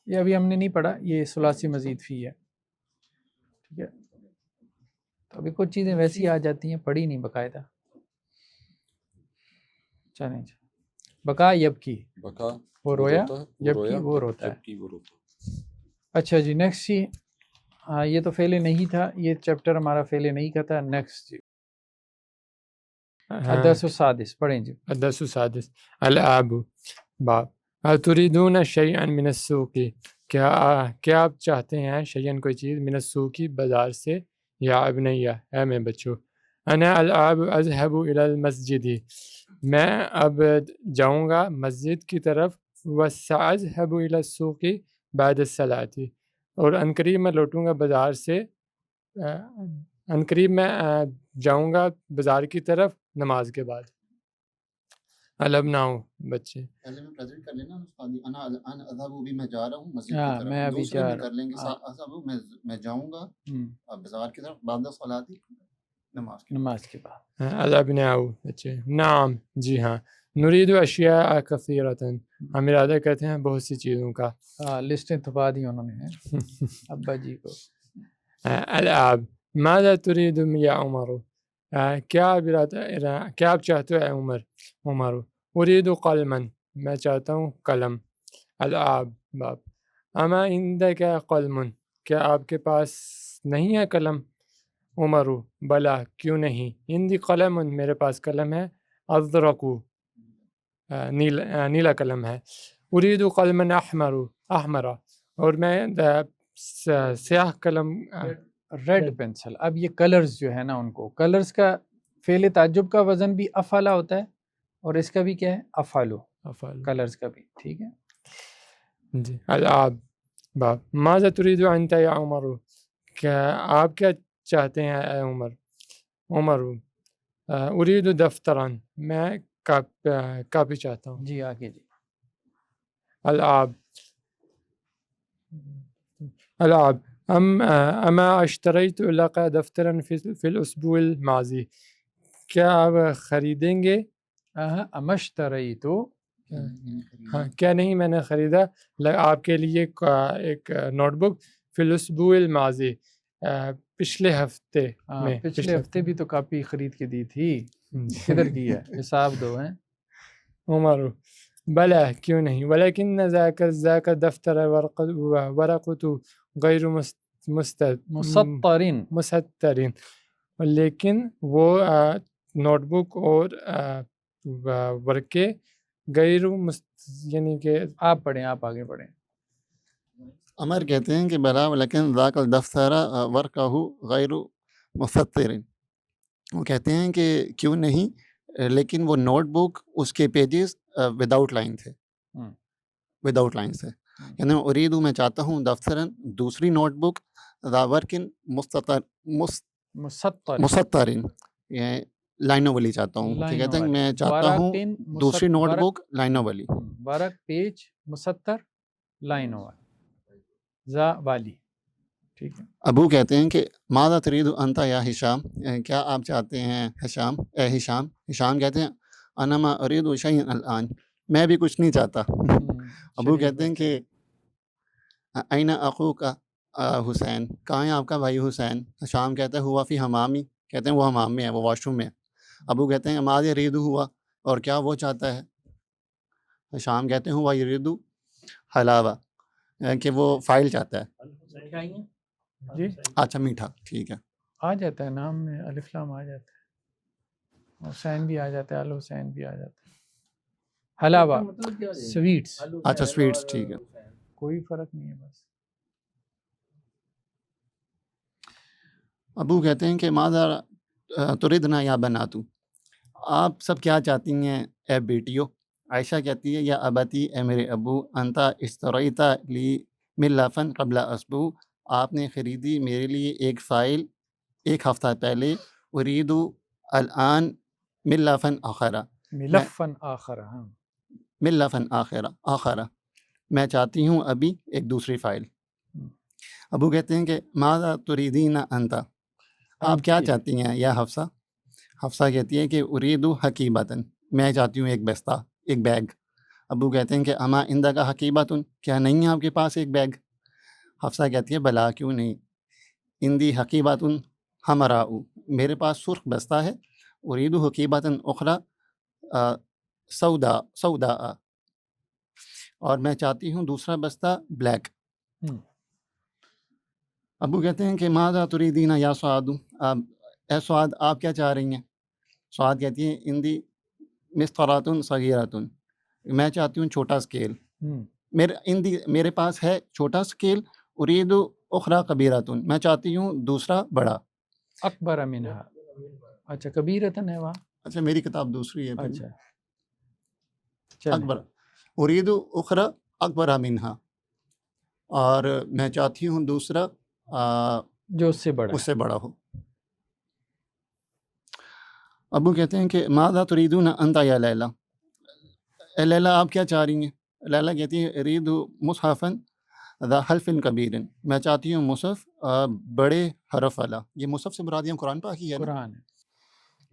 یہ ابھی ہم نے نہیں پڑھا، یہ ثلاثی مزید فی ہے. ٹھیک ہے. تو ابھی کچھ چیزیں ویسی آ جاتی ہیں، پڑھی نہیں باقاعدہ. چلیں جی. بکا یبکی، بکا وہ رویا، یبکی وہ روتا ہے. اچھا جی. نیکسٹ جی. ہاں یہ تو فعل نہیں تھا، یہ چیپٹر ہمارا فعل نہیں کا تھا. نیکسٹ جی. الدرس السادس پڑھیں جی. الدرس السادس. الآب، باب. تريدون شيئا من السوق، کیا آپ چاہتے ہیں شیئن کوئی چیز، من السوق بازار سے. یا ابنیہ، اے میں بچوں. انا الآب اذهب الى المسجد، میں اب جاؤں گا مسجد کی طرف. وسأذهب الى السوق بعد الصلاة، اور عنقریب میں لوٹوں گا بازار سے. عنقریب میں جاؤں گا بازار کی طرف نماز کے بعد. الابناؤ، بچے. پہلے میں پریزنٹ کر لینا انا اذهب بھی میں جا رہا ہوں مسجد کی ہاں طرف. میں ابھی دوسرے جا بھی رہا کر لیں گے. ہوں. اذهب میں جاؤں گا بازار کی طرف بعد الصلاۃ، نماز کے بعد. الابناؤ، بچے. نعم، جی ہاں. نريد اشیاء کثیرۃ، ہم ارادہ کرتے ہیں بہت سی چیزوں کا. لسٹیں تھپا دی انہوں نے ابا جی کو. الآب، ماذا تريد یا عمر، کیا آپ چاہتے ہو اے عمر. اريد قلما، میں چاہتا ہوں قلم. الآب، باب. اما عندک قلم، کیا آپ کے پاس نہیں ہے قلم. عمر، بلا، کیوں نہیں. عندی قلم، میرے پاس قلم ہے. ازرق، نیلا قلم ہے. اريد قلما احمر، اور میں سیاہ قلم ریڈ پینسل. اب یہ کلرز جو ہے نا، ان کو کلرز کا فعل تعجب کا وزن بھی افعلا ہوتا ہے، اور اس کا بھی کیا ہے؟ افعلو، کلرز کا بھی. ٹھیک ہے جی. العاب باب ماذا تريد انت یا عمر، کیا آپ کیا چاہتے ہیں اے عمر؟ عمر اريد دفترا، میں کاپی چاہتا ہوں. جی آگے جی. العاب العاب اما اشتریت لك دفترا في الاسبوع الماضي، کیا آپ خریدیں گے؟ امشتریتو، ہاں کیا نہیں میں نے خریدا آپ کے لیے ایک نوٹ بک فی الاسبوع الماضی، پچھلے ہفتے میں. پچھلے ہفتے بھی تو کاپی خرید کے دی تھی، کدھر کی ہے؟ حساب دو ہیں. عمر بلا کیوں نہیں، ولیکن ذاک دفتر ورقۃ غیر مسترین، لیکن وہ نوٹ بک اور ورقے غیر یعنی کہ آپ پڑھیں، آپ آگے پڑھیں. عمر کہتے ہیں کہ بلا لیکن ذاک الدفتر ورقہ غیر مستر، وہ کہتے ہیں کہ کیوں نہیں، لیکن وہ نوٹ بک اس کے پیجز وداؤٹ لائن تھے، وداؤٹ لائن سے. یعنی اریدو میں چاہتا ہوں دفترن دوسری نوٹ بک ذا ورکن مسترین، یہ لائنوں والی چاہتا ہوں. کہ کہتے ہیں میں چاہتا ہوں دوسری نوٹ بک لائنوں والی. ورق پیج، مستر لائنوں والی، ذا والی. ٹھیک ہے. ابو کہتے ہیں کہ ماذا تريد انت یا ہشام، کیا آپ چاہتے ہیں ہشام، اے ہشام. ہشام کہتے ہیں انا ما اريد شيئا الان، میں بھی کچھ نہیں چاہتا. ابو کہتے ہیں کہ این اخوک حسین، کہاں ہے آپ کا بھائی حسین؟ ہشام کہتا ہے ہوا فی حمامی، کہتے ہیں وہ حمام میں ہے، وہ واش روم میں ہے. ابو کہتے ہیں ماذا یرید ہوا، اور کیا وہ چاہتا ہے؟ ہشام کہتے ہیں ہوا یرید حلاوہ، کہ وہ فائل چاہتا ہے. جی اچھا میٹھا، ٹھیک ہے. آ جاتا ہے نام میں الف لام آ جاتا ہے، حسین بھی آ جاتا ہے، الحسین بھی آ جاتا ہے. حلاوہ سویٹس. اچھا سویٹس، ٹھیک ہے. کوئی فرق نہیں ہے بس. ابو کہتے ہیں کہ ماذا تردنا یا بناتو، آپ سب کیا چاہتی ہیں اے بیٹیو؟ عائشہ کہتی ہے یا ابتی، اے میرے ابو، انتا اشتریتا لی ملافن قبل اسبوع، آپ نے خریدی میرے لیے ایک فائل ایک ہفتہ پہلے. اریدو الان ملافن آخرہ، ملفن آخر، ہاں ملافن آخرہ، میں چاہتی ہوں ابھی ایک دوسری فائل. ابو کہتے ہیں کہ ماذا تریدین انتا، آپ کیا چاہتی ہیں یا حفصہ؟ حفصہ کہتی ہے کہ اریدو حقیبتن، میں چاہتی ہوں ایک بستہ، ایک بیگ. ابو کہتے ہیں کہ اما اندہ کا حقیبتن، کیا نہیں ہے آپ کے پاس ایک بیگ؟ حفصہ کہتی ہے بلا کیوں نہیں، اندی حقیبتن حمراء، میرے پاس سرخ بستہ ہے. اریدو حقیبتن اخرى سوداء، اور میں چاہتی ہوں دوسرا بستہ بلیک. ابو کہتے ہیں کہ ماذا تریدین یا سعاد، اے سعاد آپ کیا چاہ رہی ہیں؟ سعاد کہتی ہیں اندی مسطرات صغیرۃ، میں چاہتی ہوں چھوٹا اسکیل. میرے پاس ہے چھوٹا اسکیل. ارید اخرى کبیرۃ، میں چاہتی ہوں دوسرا بڑا. اکبر منہا، اچھا کبیرتن ہے وہاں. اچھا میری کتاب دوسری ہے. اچھا اکبر، ارید اخرى اکبر منہا، اور میں چاہتی ہوں دوسرا جو اس سے بڑا ہو. ابو کہتے ہیں کہ ماذا تریدون انت یا لیلا، اے لیلا آپ کیا چاہ رہی ہیں؟ لیلا کہتی ہے ارید مصحفن ذا حرف کبیر، میں چاہتی ہوں مصحف بڑے حرف والا. یہ مصحف سے مراد یہ قرآن پاک ہی ہے، قرآن.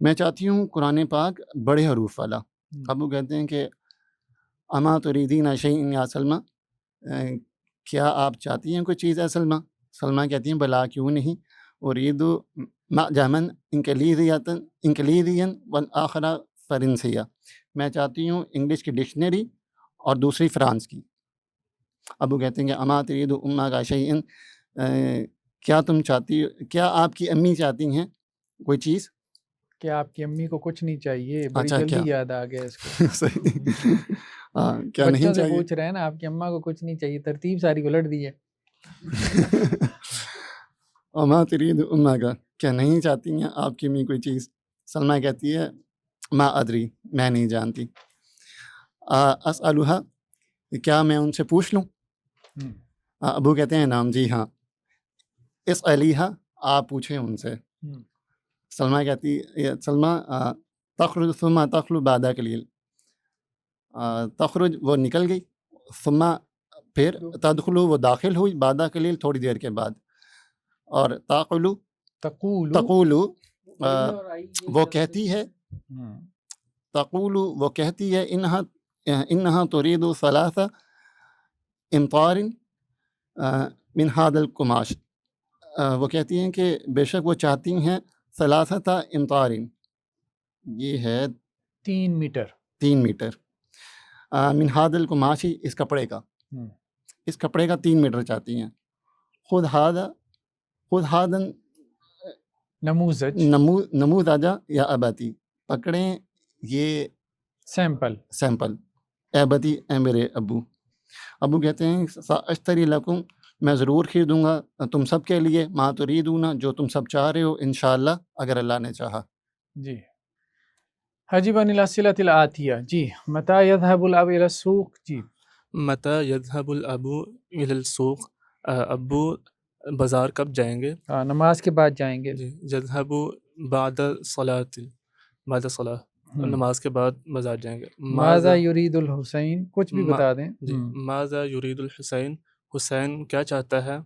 میں چاہتی ہوں قرآن پاک بڑے حروف والا. ابو کہتے ہیں کہ اما تریدین شیئا یا سلمہ، کیا آپ چاہتی ہیں کوئی چیز ہے سلمہ؟ سلمہ کہتی ہیں بلا کیوں نہیں. ارید معجماً انگلیزیا والآخرہ فرنسیہ، میں چاہتی ہوں انگلش کی ڈکشنری اور دوسری فرانس کی. ابو کہتے ہیں کہ اما ترید امہ کا شیئن، کیا آپ کی امی چاہتی ہیں کوئی چیز؟ کیا آپ کی امی کو کچھ نہیں چاہیے؟ بڑی جلدی یاد آ گیا اس کو. کیا نہیں چاہیے؟ چاہیے؟ پوچھ رہے ہیں نا آپ کی اماں کو کچھ نہیں چاہیے، ترتیب ساری الٹ دی ہے. وما تريد أمك کیا نہیں چاہتی ہیں آپ کی امی کوئی چیز؟ سلمہ کہتی ہے ما ادری میں نہیں جانتی. اسألها کیا میں ان سے پوچھ لوں؟ ابو کہتے ہیں نام جی ہاں. اسألیہا آپ پوچھیں ان سے. سلمہ کہتی سلمہ تخرج ثم تخلو بعد قلیل. تخرج وہ نکل گئی، ثم پھر تدخلو وہ داخل ہوئی، بعد قلیل تھوڑی دیر کے بعد، اور تقولو وہ کہتی ہے، تقولو وہ کہتی ہے انہا تريد 3 امطار من هذا القماش. وہ کہتی ہیں کہ بے شک وہ چاہتی ہیں 3 امطار، یہ ہے 3 میٹر من هذا القماش اس کپڑے کا، اس کپڑے کا 3 میٹر چاہتی ہیں. خود هذا نموذج یا اباتی پکڑیں یہ سیمپل، اباتی اے میرے ابو. ابو کہتے ہیں ساشتری لکم میں ضرور خریدوں گا تم سب کے لیے ما تريدون جو تم سب چاہ رہے ہو انشاءاللہ اگر اللہ نے چاہا. جی حجب عن الاسئلة الآتیہ. جی متى يذهب الاب الى السوق؟ جی متى يذهب الاب الى السوق، ابو بازار کب جائیں گے؟ نماز کے بعد جائیں گے. جی يذهب بعد صلاة، بعد صلاة نماز کے بعد بازار جائیں گے. ماذا يريد الحسین، کچھ بھی بتا دیں. جی ماذا يريد الحسین، حسین کیا چاہتا ہے؟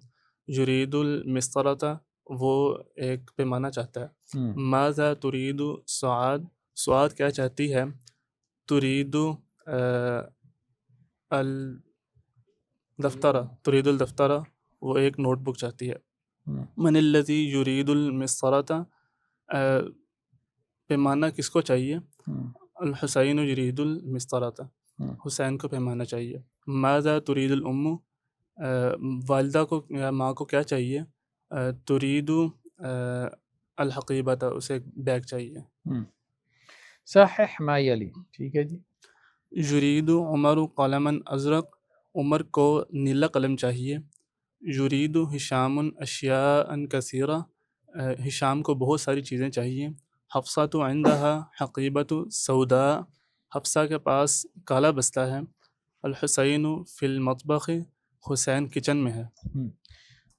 يريد المسطرة وہ ایک پیمانہ چاہتا ہے. ماذا تريد سعاد، سعاد کیا چاہتی ہے؟ تريد الدفتر، تريد الدفتر وہ ایک نوٹ بک چاہتی ہے. من الذي يريد المسطرة پیمانہ کس کو چاہیے؟ الحسین یرید المسطرة حسین کو پیمانہ چاہیے. ماذا تريد الام والدہ کو یا ماں کو کیا چاہیے؟ تريد الحقیبۃ اسے ایک بیگ چاہیے. صحح ما یلی. ٹھیک ہے جی. یرید عمر قلما ازرق عمر کو نیلا قلم چاہیے. یرید ہشام اشیاء کثیرہ ہشام کو بہت ساری چیزیں چاہیے. حفصۃ عندها حقیبۃ سوداء حفصہ کے پاس کالا بستہ ہے. الحسین فی المطبخ حسین کچن میں ہے.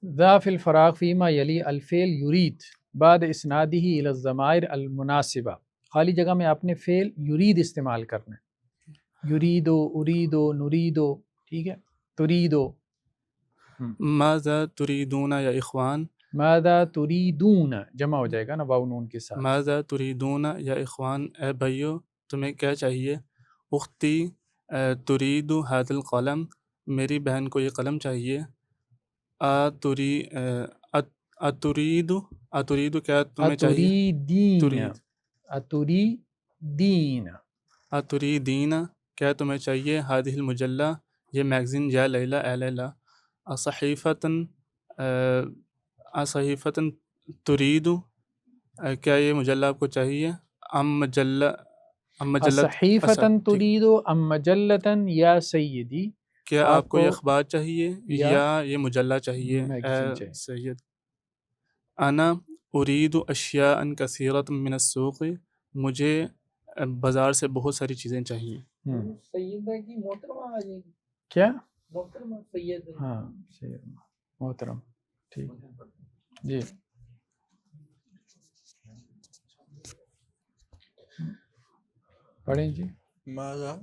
ذا فی الفراغ فیما یلی الفعل یرید بعد اسنادہ الی الضمائر المناسبہ. خالی جگہ میں آپ نے فعل یرید استعمال کرنا ہے. یریدو، اریدو، نریدو. ٹھیک ہے. تریدو. ماذا تریدون یا اخوان، ماذا تریدون جمع ہو جائے گا نا واو نون کے ساتھ. ماذا تریدون یا اخوان اے بھائیو تمہیں کیا چاہیے؟ اختی ترید هذا القلم میری بہن کو یہ قلم چاہیے. اترید کیا تمہیں چاہیے؟ اتریدین کیا تمہیں چاہیے؟ هذه المجلہ یہ میگزین یا لیلہ اے لیلہ. صحیفتاً ترید کیا یہ مجلہ آپ کو چاہیے؟ ام مجلت صحیفتاً ترید ام مجلتاً یا سیدی کیا آپ کو یہ اخبار چاہیے یا یہ مجلہ چاہیے اے سید. انا ارید اشیاء کثیرۃ من السوق مجھے بازار سے بہت ساری چیزیں چاہیے. سیدہ کی محترمہ آ جائے گی. کیا محترمہ سید. ہاں سید محترم. ٹھیک جی. پڑھیں جی. ماذا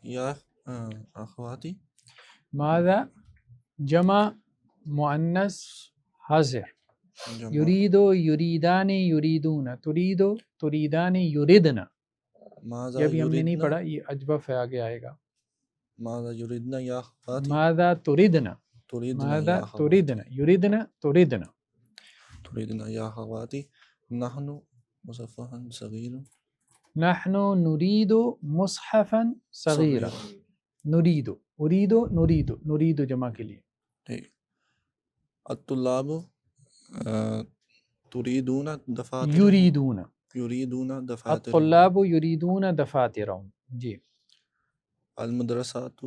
یا اخواتی، ماذا جمع مؤنث حاضر. یریدو یریدان یریدون تریدو تریدان یریدن. یہ بھی ہم نے نہیں پڑھا، یہ اجوف ہے آگے آئے گا. ماذا یریدنا یا اخواتی، ماذا تریدنا، ماذا تریدنا، یریدنا تریدنا. تریدنا یا اخواتی نحن مصفحا صغیر، نحن نريد مصحفا صغیرا. نريد اريد نريد نريد جمع کے لیے. ٹھیک. الطلاب تريدون دفاتر، یریدون یریدون دفاتر. الطلاب یریدون دفاترهم. جی. المدرسات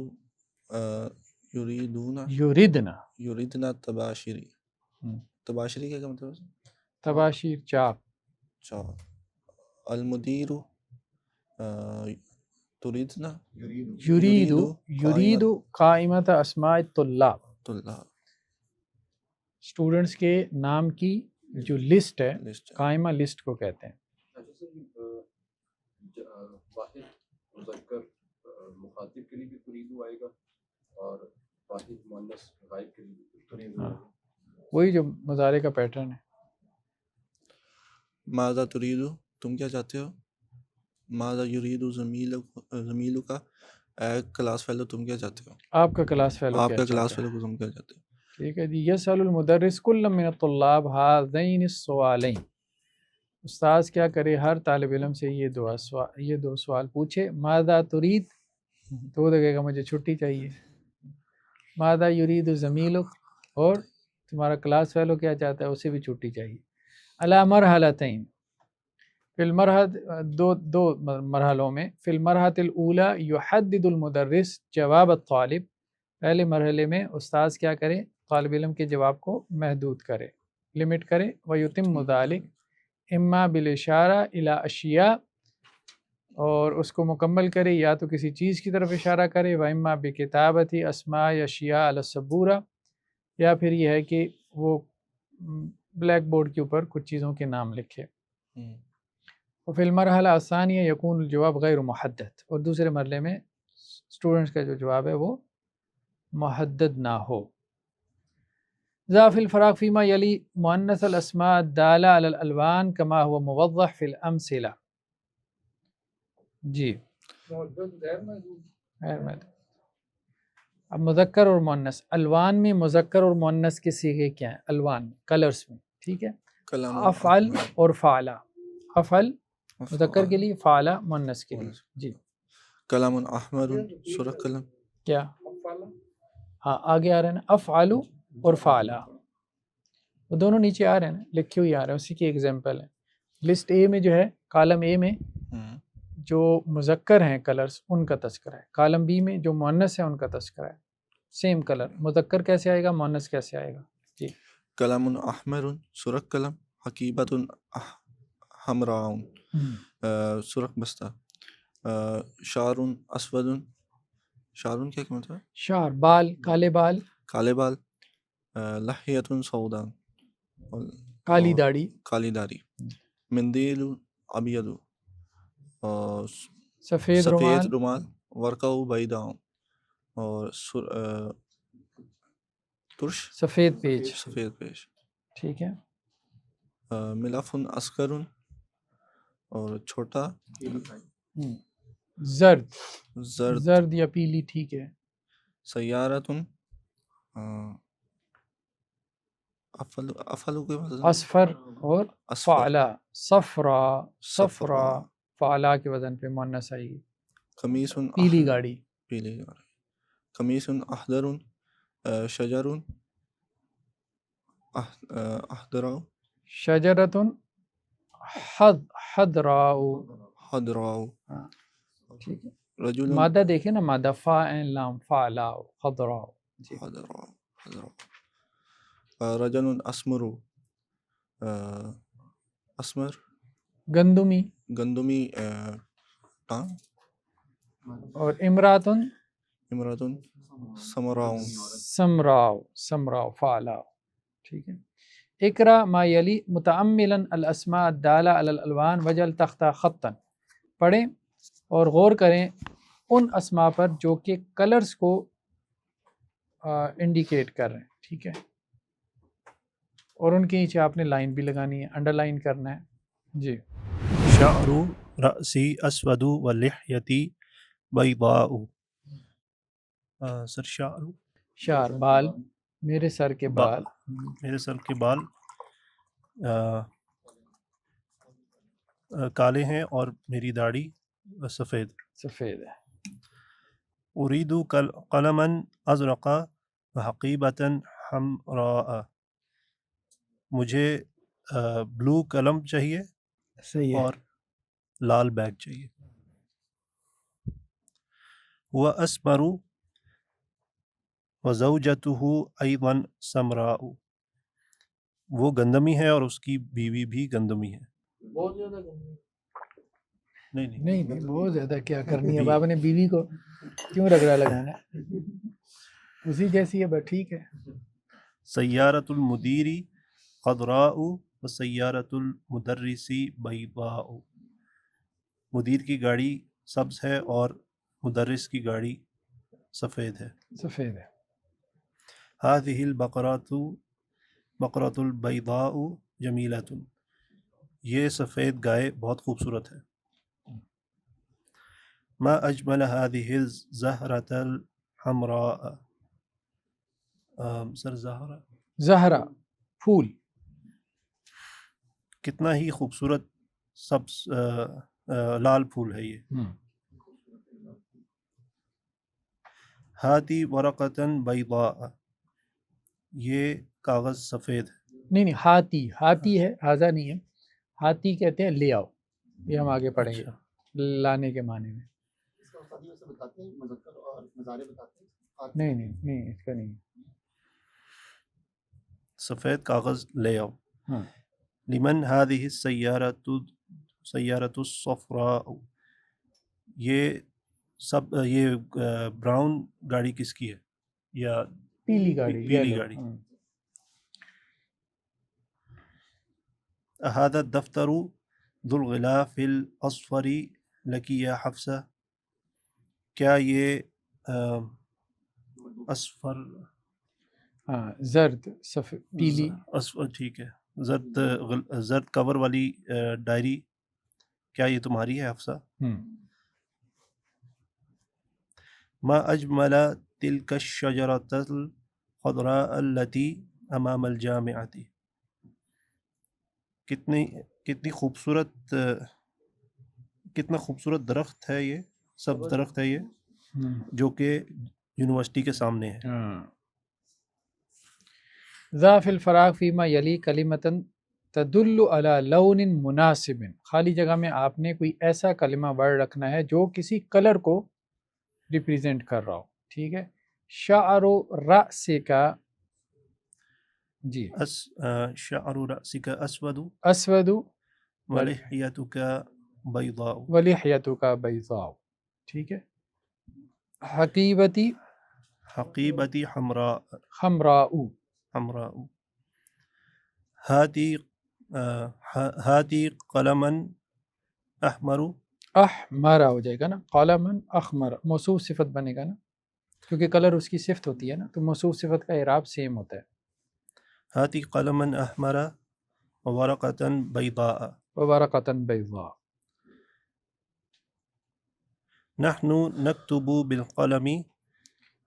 یریدون یریدنا یریدنا تباشری ہم، تباشری کا مطلب ہے تباشیر چاپ. چار. المدیر تریدنا یرید یرید قائمۃ قائمت اسماء الطلاب، طلاب اسٹوڈنٹس کے نام کی جو لسٹ ہے لسٹ. قائمہ لسٹ کو کہتے ہیں. واحد مذکر مخاطب کے لیے بھی تریدو آئے گا اور واحد مؤنث غائب کے لیے بھی تریدو آئے گا. وہی جو مضارع کا پیٹرن ہے. ماذا تریدو تم کیا چاہتے ہو. ماذا یریدو زمیلو کا اے کلاس فیلو تم کیا چاہتے ہو. آپ کا کلاس فیلو آپ کیا کا چاہتا کلاس ہے؟ فیلو کو تم کیا چاہتے ہو. ٹھیک ہے جی. یسأل المدرس کل من الطلاب هذین السوالین، استاذ کیا کرے ہر طالب علم سے یہ دو سوال پوچھے. ماذا ترید تو وہ کہے گا مجھے چھٹی چاہیے. ماذا یرید زمیلک، اور تمہارا کلاس فیلو کیا چاہتا ہے، اسے بھی چھٹی چاہیے. علی مرحلتین، فی المرحلہ دو مرحلوں میں. فی المرحلۃ الاولی یحدد المدرس جواب الطالب، پہلے مرحلے میں استاذ کیا کرے طالب علم کے جواب کو محدود کرے، لمٹ کرے. ویتم ذلک اما بالاشارہ الی اشیاء، اور اس کو مکمل کرے یا تو کسی چیز کی طرف اشارہ کرے. و اما بکتابت اسماء اشیاء علی السبورہ، یا پھر یہ ہے کہ وہ بلیک بورڈ کے اوپر کچھ چیزوں کے نام لکھے. وفی المرحلہ الثانیہ یکون الجواب غیر محدد، اور دوسرے مرحلے میں اسٹوڈنٹس کا جو جواب ہے وہ محدد نہ ہو. ذا فی الفراغ فیما یلی مؤنث الاسماء الدالہ علی الالوان کما هو موضح فی الامثلہ. جی غیر محدود. اب مذکر اور مؤنث، الوان میں مذکر اور مؤنث کے صیغے کیا ہیں؟ الوان کلرز میں، ٹھیک ہے. کلام افعل اور فعلا. افعل مذکر کے لیے، فعلا مؤنث کے لیے. جی کلام احمر سرخ قلم. کیا ہاں آگے آ رہے ہیں نا، افعل اور فعلا، وہ دونوں نیچے آ رہے ہیں نا، لکھے ہوئے آ رہے ہیں. اسی کی ایگزامپل ہے. لسٹ اے میں جو ہے، کالم اے میں جو مذکر ہیں کلرز ان کا تذکرہ ہے. کالم بی میں جو مؤنث ہیں ان کا تذکرہ ہے. سیم کلر، مذکر کیسے آئے گا، مؤنث کیسے آئے گا. جی کلام احمر سرخ قلم. حقیبت حمراء سرخ بستہ. شعر اسود. شعر کیا مطلب ہے؟ شعر بال، کالے بال، کالے بال. لحیت سودا کالی داڑھی. کالی داڑھی. مندیل ابیض سفید سفید رومال. رومال. ورقہ بیضاء اور ترش سفید پیج. سفید پیش. ٹھیک ہے. ملف اصغر اور چھوٹا. زرد. زرد. زرد یا پیلی، ٹھیک ہے. سیارت افلو کے وزن اصفر اور اصفر. فعلا. صفرا، صفرا فعلا کے وزن پہ مؤنث آئے گی. قمیص پیلی گاڑی. پیلی گاڑی. قمیص اخضر شجر احضراء. شجرۃ حضراء. حضراء. ٹھیک ہے. رجل مادہ دیکھیں نا، مادہ فاعل لام فعلا حضراء. جی. حضراء. حضراء. رجل اسمر اسمر گندمی. گندمی ٹانگ. اور امراتن امرات سمراء. سمراء. سمراء فعلا. ٹھیک ہے. اقرا ما یلی متأملا الاسماء الدالہ علی الالوان وجل تختہ خطا. پڑھیں اور غور کریں ان اسماء پر جو کہ کلرز کو انڈیکیٹ کر رہے ہیں. ٹھیک ہے. اور ان کے نیچے آپ نے لائن بھی لگانی ہے، انڈر لائن کرنا ہے. جی. شعر رأسی اسود و لحیتی بیضاء. سر شعر شعر بال، میرے سر کے بال. میرے سر کے بال کالے ہیں اور میری داڑھی سفید. سفید ہے. اريد قلما ازرق وحقيبة حمراء. مجھے بلو قلم چاہیے صحیح ہے. اور لال بیگ چاہیے. وہ اسمر وزوجته أيضا سمراء، وہ گندمی ہے اور اس کی بیوی بھی گندمی ہے. نہیں بہت زیادہ کیا کرنی ہے، اب آپ نے بیوی کو کیوں رگڑا لگانا ہے، اسی جیسی ہے، بس ٹھیک ہے. سیارۃ المدیر خضراء وسیارۃ المدرس بیضاء، مدیر کی گاڑی سبز ہے اور مدرس کی گاڑی سفید ہے. سفید ہے. هذه البقرۃ بقرۃ البیضاء جمیلۃ، یہ سفید گائے بہت خوبصورت ہے. ما اجمل هذه الزهرة الحمراء، سر زہرا پھول، کتنا ہی خوبصورت سبز لال پھول ہے یہ. ہاتھی ورقۃ بیضاء، یہ کاغذ سفید ہے. نہیں ہاتھی ہے، ہاضا نہیں ہے، ہاتھی کہتے ہیں لے آؤ، یہ ہم آگے پڑھیں گے لانے کے معنی میں. نہیں اس کا نہیں. سفید کاغذ لے آؤ. لمن هذه السیارۃ الصفراء، یہ براؤن گاڑی کس کی ہے، یا پیلی گاڑی. پیلی گاڑی. هذا الدفتر ذو الغلاف الاصفر لك یا حفصہ، کیا یہ اصفر زرد پیلی اصفر ٹھیک ہے، زرد کور والی ڈائری کیا یہ تمہاری ہے حفصہ؟ ما اجمل تلك الشجرة الخضراء التي امام الجامعة، کتنا خوبصورت درخت ہے یہ، سبز درخت ہے یہ جو کہ یونیورسٹی کے سامنے ہے. ذا فی الفراغ فیما یلی کلمۃ تدل علی لون مناسب، خالی جگہ میں آپ نے کوئی ایسا کلمہ ورڈ رکھنا ہے جو کسی کلر کو ریپریزنٹ کر رہا ہو. ٹھیک ہے. شعر رأسک، جی شعر رأسک اسود اسود ولحیتک بیضاء، ولحیتک بیضاء. ٹھیک ہے. حقیبتی حقیبتی حمراء حمراء، حمراء. ہاتی قلما احمر، احمر ہو جائے گا نا، قلما احمر موصوف صفت بنے گا نا، کیونکہ کلر اس کی صفت ہوتی ہے نا، تو موصوف صفت کا اعراب سیم ہوتا ہے. ہاتی قلما احمر وورقۃ بیضاء، وورقۃ بیضاء. نحن نکتب بالقلم،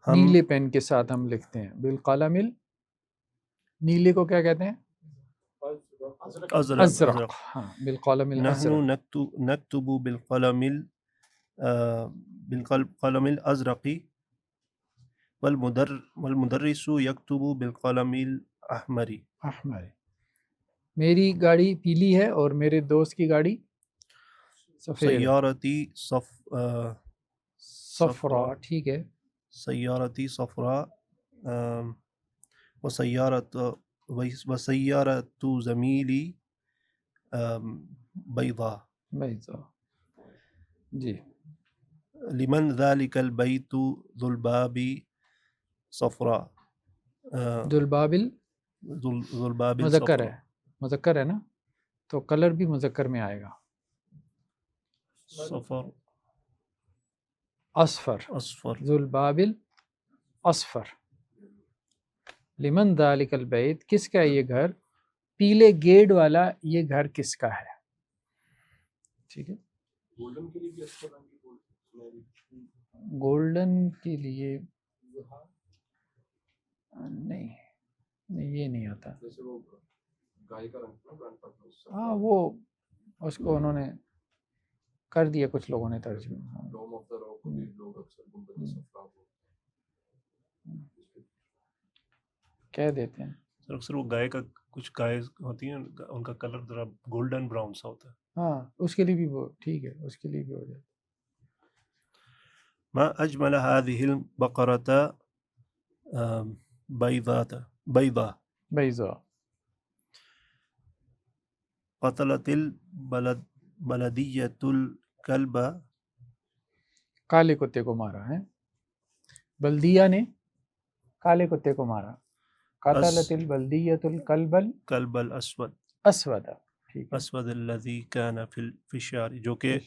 ہم نیلے پین کے ساتھ ہم لکھتے ہیں. بالقلم نیلے کو کیا کہتے ہیں؟ ازرق. ہاں بالقلم نحن الازرق. نکتب بالقلم الازرق والمدرس یکتب بالقلم الاحمر. احمر. میری گاڑی پیلی ہے اور میرے دوست کی گاڑی سفید. سیارتی صفرا، ٹھیک ہے. سیارتی صفراء وسیارت زمیلی بیضاء. بیضاء، جی. لمن ذلك البيت ذو الباب صفراء، ذو الباب ذو الباب مذکر صفراء. ہے، مذکر ہے نا، تو کلر بھی مذکر میں آئے گا. صفر اصفر، اصفر. ذو الباب اصفر. لمن ذلک البیت، کس کا یہ گھر، پیلے گیٹ والا یہ گھر کس کا ہے. ٹھیک ہے. گولڈن کے لیے نہیں یہ نہیں آتا. ہاں وہ اس کو انہوں نے کر دیا کچھ لوگوں نے ترجمہ. کہہ دیتے ہیں سر اکثر وہ گائے کا کچھ گائے ہوتی ہیں ان کا کلر ذرا گولڈن براؤن سا ہوتا ہے. ہاں اس کے لیے بھی وہ ٹھیک ہے، اس کے لیے بھی ہو جاتا ہے. ما اجمل هذه البقرة بیضا بیضا قتلت البلدیۃ الکلب کالے کتے کو مارا ہے، بلدیہ نے کالے کتے کو مارا، قتلت البلدیۃ الکلب کلب الاسود اسود، ٹھیک ہے، اسود الذی کان فی الشارع، جو کہ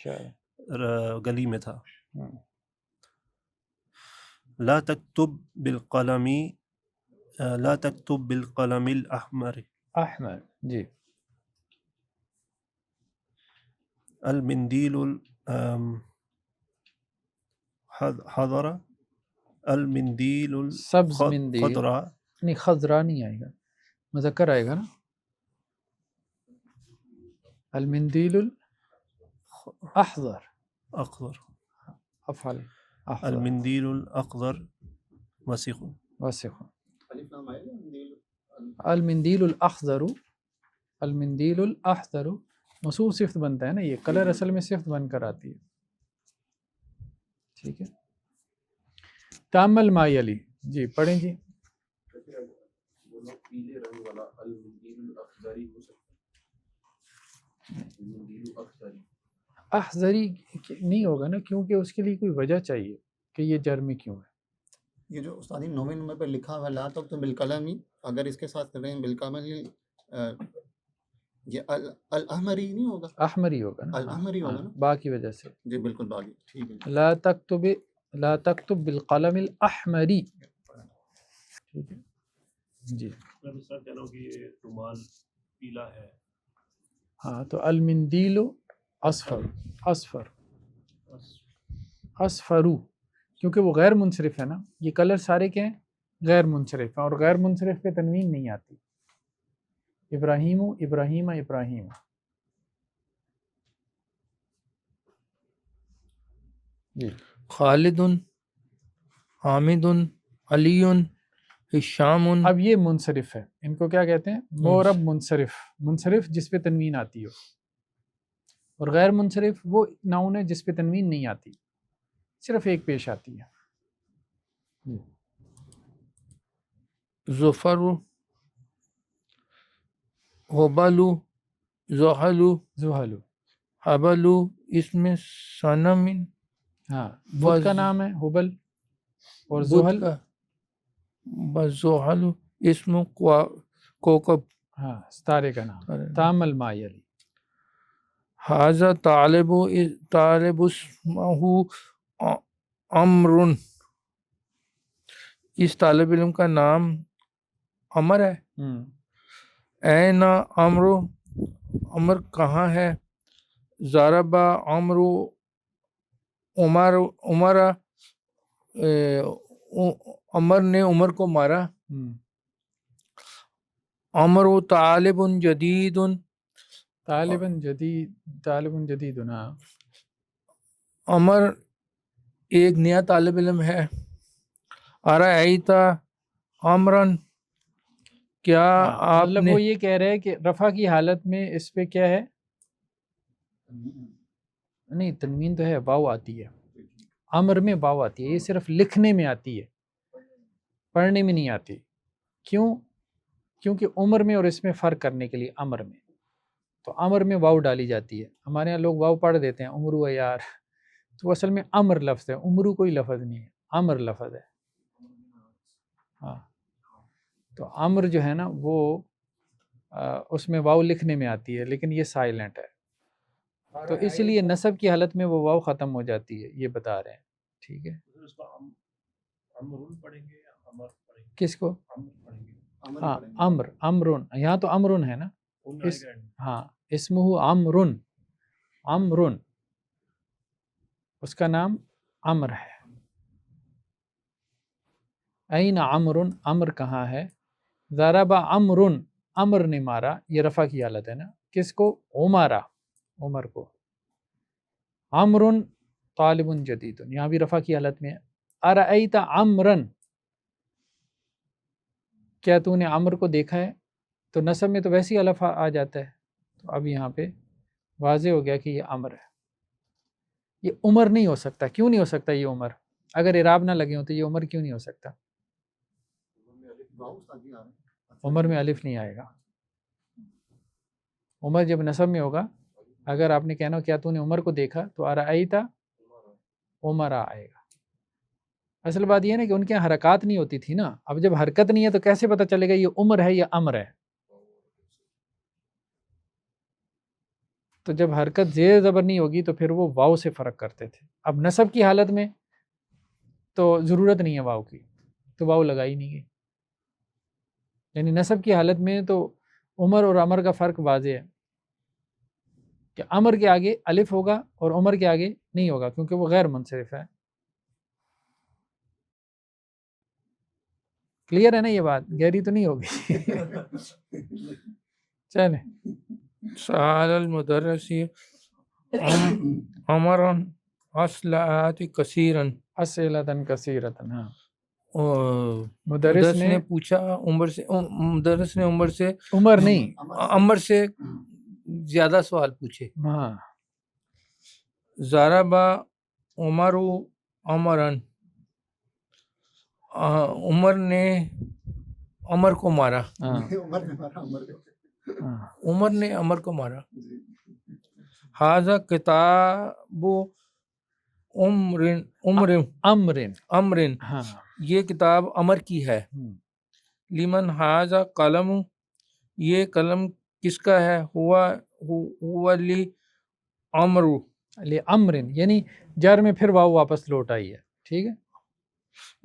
گلی میں تھا. لا تکتب بالقلم لا تکتب بالقلم الاحمر احمر، جی، المندیل حضر المندیل سبز مندیل، الخضراء نہیں خضرا نہیں آئے گا، مذکر آئے گا نا، المندیل الاحضر اخضر افعل احضر المندیل الاخضر وسخ. وسخ، المندیل الاخضر، المندیل الاخضر موصوف صفت بنتا ہے نا، یہ کلر اصل میں صفت بن کر آتی ہے، ٹھیک ہے. تامل ما یلی، جی پڑھیں جی. پیلے رنگ والا المندیل الاخضری ہو سکتا ہے، المندیل الاخضری احضری نہیں ہوگا نا، کیونکہ اس کے لیے کوئی وجہ چاہیے کہ یہ جر میں کیوں ہے. یہ جو استادی 9ویں نمبر پہ لکھا ہوا لا تکتب بالقلم، اگر اس کے ساتھ کریں بالقلم، یہ الاحمری نہیں ہوگا؟ احمری ہوگا نا، الاحمری ہوگا نا، با کی وجہ سے. جی بالکل باقی ٹھیک ہے. لا تکتب بالقلم الاحمری، ٹھیک ہے جی. میں اس طرح کہہ رہا ہوں کہ یہ رومال پیلا ہے. ہاں تو المندیل اصفر، اصفر اصفرو، کیونکہ وہ غیر منصرف ہے نا، یہ کلر سارے کیا ہیں؟ غیر منصرف ہیں، اور غیر منصرف پہ تنوین نہیں آتی. ابراہیم ابراہیم ابراہیم، جی. خالد حامد علی ہشام. اب یہ منصرف ہے، ان کو کیا کہتے ہیں؟ مورب منصرف، منصرف جس پہ تنوین آتی ہو، اور غیر منصرف وہ ناؤن ہے جس پہ تنوین نہیں آتی، صرف ایک پیش آتی ہے. ظفر حبلو زحلو زحلو، حبلو اسم صنم. ہاں بدھ کا نام ہے حبل، اور زحل زحل اسم کوکب، ہاں ستارے کا نام. تامل ما یلی، حاذا طالب اسمہ عمر. اس طالب علم کا نام عمر ہے. این عمر، عمر کہاں ہے؟ ضرب عمر عمر، عمر نے عمر کو مارا. عمر طالب جدید، طالباً جدید، طالب جدید نا، عمر ایک نیا طالب علم ہے. ارأیت عمرن، کیا آپ مطلب نے، وہ یہ کہہ رہے ہیں کہ رفع کی حالت میں اس پہ کیا ہے؟ نہیں تنوین تو ہے، واو آتی ہے، امر میں واو آتی ہے، یہ صرف لکھنے میں آتی ہے، پڑھنے میں نہیں آتی. کیوں؟ کیونکہ عمر میں اور اس میں فرق کرنے کے لیے امر میں، تو امر میں واو ڈالی جاتی ہے. ہمارے یہاں لوگ واو پڑھ دیتے ہیں عمرو یار، تو اصل میں امر لفظ ہے، عمرو کوئی لفظ نہیں ہے، امر لفظ ہے. ہاں تو امر جو ہے نا وہ اس میں واو لکھنے میں آتی ہے، لیکن یہ سائلنٹ ہے، تو اس لیے نصب کی حالت میں وہ واو ختم ہو جاتی ہے، یہ بتا رہے ہیں. ٹھیک ہے، اس کو امرون پڑھیں گے یا امر پڑھیں گے؟ کس کو؟ امر پڑھیں گے. ہاں امر، امرن، یہاں تو امرن ہے نا، ہاں اسمہ عمرن، عمرن اس کا نام عمر ہے. این عمرن، عمر کہاں ہے؟ ضرب عمرن، عمر نے مارا، یہ رفع کی حالت ہے نا، کس کو؟ عمارہ، عمر کو. عمرن طالب جدید، یہاں بھی رفع کی حالت میں ہے. ارأیت عمرن، کیا تو نے عمر کو دیکھا ہے؟ تو نصب میں تو ویسی الف آ جاتا ہے، تو اب یہاں پہ واضح ہو گیا کہ یہ عمر ہے. یہ عمر نہیں ہو سکتا. کیوں نہیں ہو سکتا یہ عمر؟ اگر اعراب نہ لگے ہوں تو یہ عمر کیوں نہیں ہو سکتا؟ عمر میں الف نہیں آئے گا. عمر جب نسب میں ہوگا, اگر آپ نے کہنا کیا تو نے عمر کو دیکھا تو ارائیتا عمرہ آئے گا. اصل بات یہ ہے نا کہ ان کے یہاں حرکات نہیں ہوتی تھی نا. اب جب حرکت نہیں ہے تو کیسے پتہ چلے گا یہ عمر ہے یا امر ہے؟ تو جب حرکت زیر زبر نہیں ہوگی تو پھر وہ واو سے فرق کرتے تھے. اب نسب کی حالت میں تو ضرورت نہیں ہے واو کی, تو واو لگائی نہیں گئی. یعنی نسب کی حالت میں تو عمر اور امر کا فرق واضح ہے کہ امر کے آگے الف ہوگا اور عمر کے آگے نہیں ہوگا, کیونکہ وہ غیر منصرف ہے. کلیئر ہے نا یہ بات؟ گہری تو نہیں ہوگی. چلیں. سأل المدرس عمرا اسئلۃ کثیرا. اسئلۃ کثیرۃ. ہاں, مدرس نے پوچھا عمر سے, مدرس نے عمر سے, عمر نہیں عمر سے زیادہ سوال پوچھے. ہاں. ضرب عمر عمرا, عمر نے عمر کو مارا. عمر نے عمر کو مارا. ھذا کتاب امر, ہاں, یہ کتاب امر کی ہے. لمن ھذا قلم, یہ قلم کس کا ہے؟ ہوا لی امر, امر یعنی جر میں پھر واو واپس لوٹ آئی ہے. ٹھیک ہے,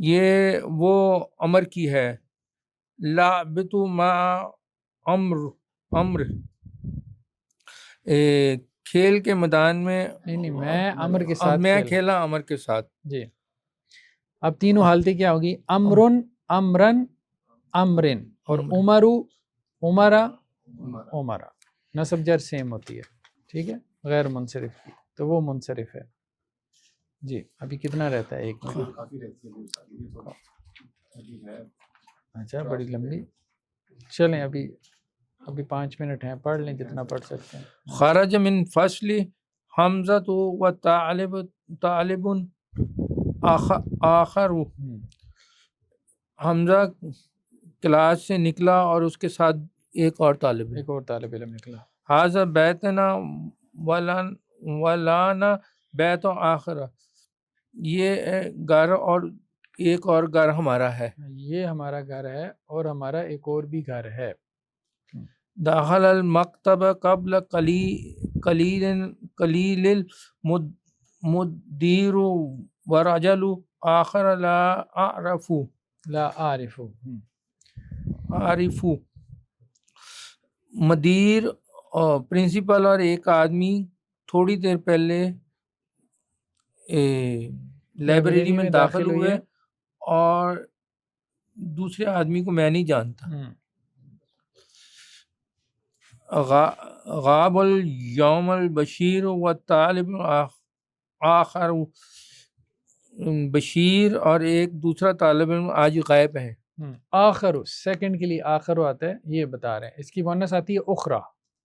یہ وہ امر کی ہے. لعبت مع امر, کھیل کے میدان میں, نہیں میں امر کے ساتھ, میں کھیلا امر کے ساتھ. جی. اب تینوں حالتیں کیا ہوگی؟ امرن امرن امرن اور عمرو عمرا عمرا. نصب جر سیم ہوتی ہے. ٹھیک ہے, غیر منصرف کی تو وہ منصرف ہے. جی ابھی کتنا رہتا ہے؟ ایک منٹ. اچھا بڑی لمبی. چلیں ابھی 5 منٹ ہیں, پڑھ لیں جتنا پڑھ سکتے ہیں. خرج من فصل حمزہ و طالب آخر, حمزہ کلاس سے نکلا اور اس کے ساتھ ایک اور طالب علم نکلا. ھذا بیتنا ولانا بیت آخر, یہ گھر اور ایک اور گھر ہمارا ہے. یہ ہمارا گھر ہے اور ہمارا ایک اور بھی گھر ہے. داخل المکتب قبل قلیل المدیر ورجل آخر لا اعرف. مدیر اور پرنسپل اور ایک آدمی تھوڑی دیر پہلے لائبریری میں داخل ہوئے اور دوسرے آدمی کو میں نہیں جانتا. غاب الیوم البشیر و طالب آخر, بشیر اور ایک دوسرا طالب علم آج غائب ہے. آخر سیکنڈ کے لیے آخر آتا ہے, یہ بتا رہے ہیں. اس کی مؤنث آتی ہے اخرا.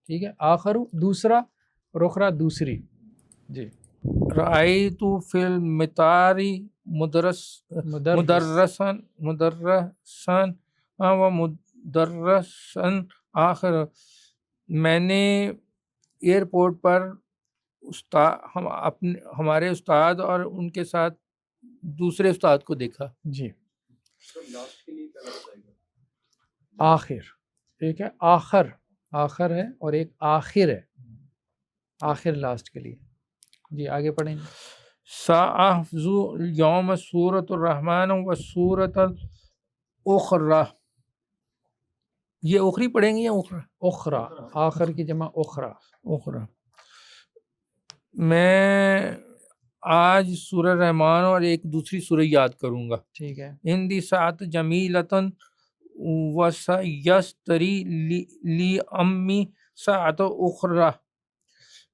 ٹھیک ہے, آخر دوسرا اور اخرا دوسری. جی. رأیت فی المطار مدرسن و مدرسن آخر, میں نے ایئرپورٹ پر ہمارے استاد اور ان کے ساتھ دوسرے استاد کو دیکھا. جی. آخر. ٹھیک ہے, آخر ہے اور ایک آخر ہے, آخر لاسٹ کے لیے. جی آگے پڑھیں. سأحفظ اليوم سورۃ الرحمن و سورۃ الاخری, یہ اخری پڑھیں گے یا اخرا؟ آخر کی جمع اخرا. میں آج سورہ رحمان اور ایک دوسری سورہ یاد کروں گا. ٹھیک ہے. ہندی ساعت جمیلتن وسیستری لی امی ساعت اخرى,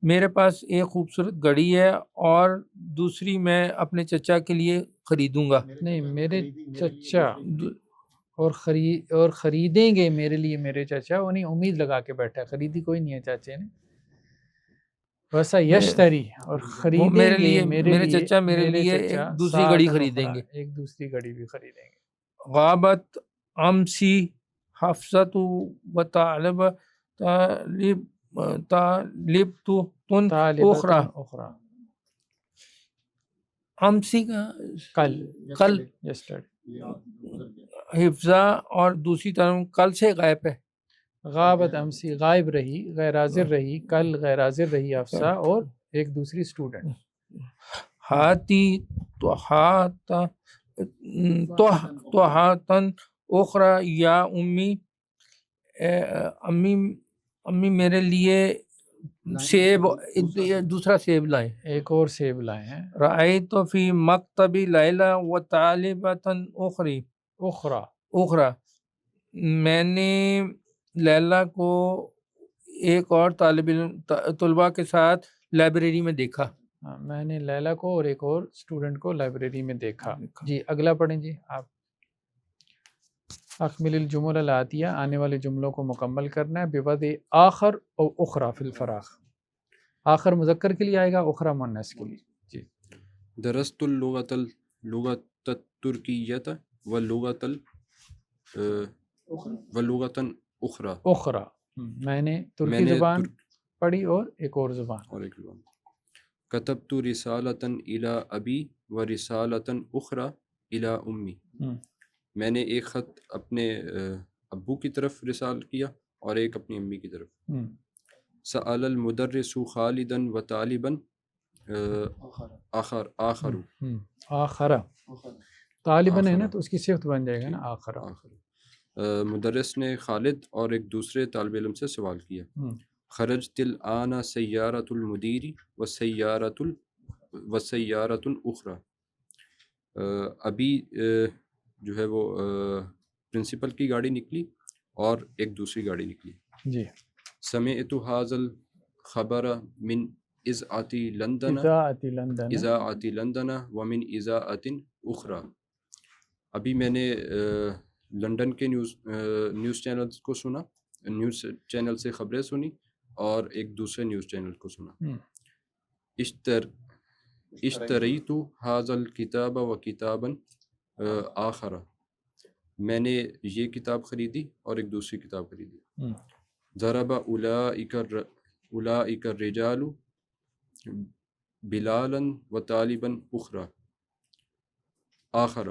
میرے پاس ایک خوبصورت گھڑی ہے اور دوسری میں اپنے چچا کے لیے خریدوں گا. نہیں, میرے چچا اور خریدیں گے میرے لیے میرے چچا, انہیں امید لگا کے بیٹھا ہے, خریدی کوئی نہیں ہے چاچے نے. ویسا یشتری اور خریدیں میرے لیے, میرے چچا میرے لیے ایک دوسری گھڑی خریدیں گے. ایک دوسری گھڑی بھی خریدیں گے. غابت امسی حفظت و طالب تن اخرى. اخرى امسی کا کل کل yesterday. حفظہ اور دوسری طرف کل سے غائب ہے. غابت امسی غائب رہی غیر حاضر رہی کل غیر حاضر رہی افسا اور ایک دوسری اسٹوڈنٹ. ہاتی توحاتن اخرى یا امی امی میرے لیے سیب دوسرا سیب لائے. ایک اور سیب لائے ہیں. رأیت فی مکتب لیلا و طالبۃ اخرى میں نے لیلا کو ایک اور طلباء کے ساتھ لائبریری میں دیکھا. میں نے لیلا کو اور ایک اور اسٹوڈنٹ کو لائبریری میں دیکھا. جی اگلا پڑھیں جی آپ. اکمل الجمل الآتیہ آنے والے جملوں کو مکمل کرنا ہے. بوضع آخر او اخرى فی الفراغ. آخر مذکر کے لیے آئے گا اخرى مؤنث کے لیے. جی درست اللغة الترکیۃ واللغة أخرى. اخرى میں نے ترکی زبان پڑھی اور ایک اور زبان. كتبت رسالة إلى أبي ورسالة أخرى إلى أمي. میں نے ایک خط اپنے ابو کی طرف رسال کیا اور ایک اپنی امی کی طرف. سأل المدرس خالدا وطالبا آخر طالباً ہے نا تو اس کی صفت بن جائے گا نا آخر. مدرس نے خالد اور ایک دوسرے طالب علم سے سوال کیا. خرجت الآن سیارۃ المدیر وسیارۃ اخرى. ابھی جو ہے وہ پرنسپل کی گاڑی نکلی اور ایک دوسری گاڑی نکلی. جی سمعت هذا الخبر من اذاعة لندن ومن اذاعة اخرى. ابھی میں نے لندن کے نیوز چینلز کو سنا، نیوز چینل سے خبریں سنی اور ایک دوسرے نیوز چینل کو سنا. اشتریت هذا الکتاب و کتابا آخر. میں نے یہ کتاب خریدی اور ایک دوسری کتاب خریدی. ضرب اولئک الرجال بلالا و طالبا اخرى آخر.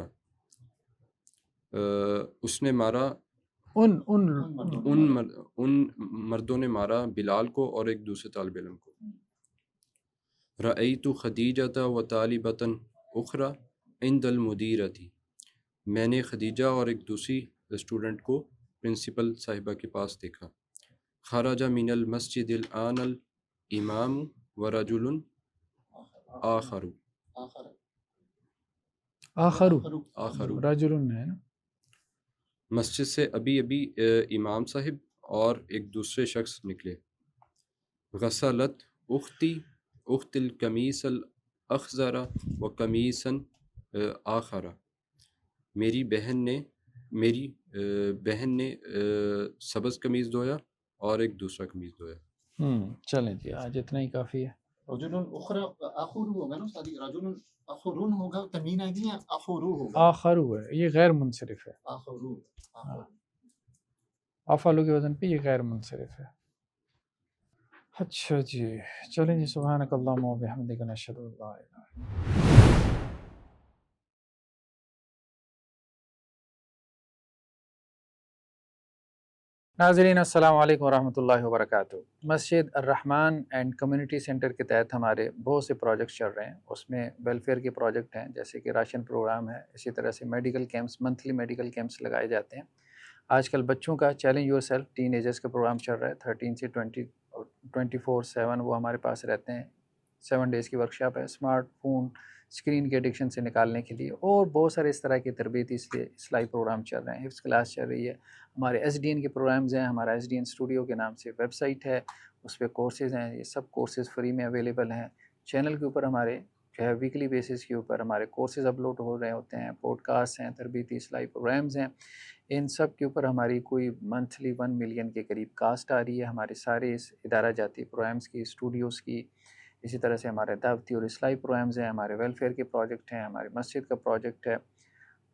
اس نے مارا ان مردوں نے مارا بلال کو اور ایک دوسرے طالب علم کو. رأیت خدیجۃ و طالبۃ اخرى عند المدیرۃ. میں نے خدیجہ اور ایک دوسری اسٹوڈنٹ کو پرنسپل صاحبہ کے پاس دیکھا. خرج من المسجد الآن الامام ورجل آخر. رجل ہے نا. مسجد سے ابھی امام صاحب اور ایک دوسرے شخص نکلے. غسلت اخت القمیص الاخضر و قمیصا آخر. میری بہن نے سبز قمیض دھویا اور ایک دوسرا قمیض دھویا. چلیں جی آج اتنا ہی کافی ہے. رجل اخرى آخر ہوگا نا استاد. رجل آخرون ہوگا تنوین آئے گی یا آخرو ہوگا؟ آخرو ہے، یہ غیر منصرف ہے. آخرو افعلو کے وزن پہ یہ غیر منصرف ہے. اچھا جی چلیں جی. سبحانک اللہم و بحمدک نشہد ان لا الہ الا انت. ناظرین السلام علیکم ورحمۃ اللہ وبرکاتہ. مسجد الرحمن اینڈ کمیونٹی سینٹر کے تحت ہمارے بہت سے پروجیکٹس چل رہے ہیں. اس میں ویلفیئر کے پروجیکٹ ہیں جیسے کہ راشن پروگرام ہے، اسی طرح سے medical camps, monthly medical camps لگائے جاتے ہیں. آج کل بچوں کا challenge your self ten agers کا پروگرام چل رہا ہے. 13 سے 24/7 وہ ہمارے پاس رہتے ہیں. 7 ڈیز کی ورکشاپ ہے اسمارٹ فون اسکرین کے ایڈکشن سے نکالنے کے لیے، اور بہت سارے اس طرح کے تربیتی اصلاحی پروگرام چل رہے ہیں. حفظ کلاس چل رہی ہے. ہمارے ایس ڈی این کے پروگرامز ہیں. ہمارا ایس ڈی این اسٹوڈیو کے نام سے ویب سائٹ ہے، اس پہ کورسز ہیں. یہ سب کورسز فری میں اویلیبل ہیں. چینل کے اوپر ہمارے جو ہے ویکلی بیسس کے اوپر ہمارے کورسز اپلوڈ ہو رہے ہوتے ہیں. پوڈ کاسٹ ہیں، تربیتی اصلاحی پروگرامز ہیں. ان سب کے اوپر ہماری کوئی منتھلی 1 ملین کے قریب کاسٹ آ رہی ہے. ہمارے سارے اس ادارہ جاتی پروگرامز کی، اسٹوڈیوز کی، اسی طرح سے ہمارے دعوتی اور اصلاحی پروگرامز ہیں. ہمارے ویلفیئر کے پروجیکٹ ہیں، ہماری مسجد کا پروجیکٹ ہے.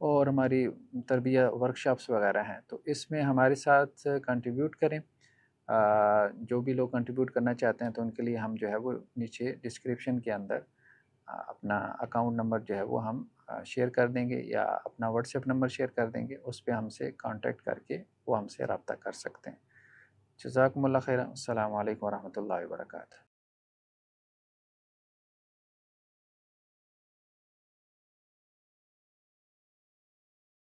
اور ہماری تربیت ورکشاپس وغیرہ ہیں، تو اس میں ہمارے ساتھ کنٹریبیوٹ کریں۔ جو بھی لوگ کنٹریبیوٹ کرنا چاہتے ہیں تو ان کے لیے ہم جو ہے وہ نیچے ڈسکرپشن کے اندر اپنا اکاؤنٹ نمبر جو ہے وہ ہم شیئر کر دیں گے، یا اپنا واٹس ایپ نمبر شیئر کر دیں گے، اس پہ ہم سے کانٹیکٹ کر کے وہ ہم سے رابطہ کر سکتے ہیں۔ جزاکم اللہ خیر، السلام علیکم ورحمۃ اللہ وبرکاتہ۔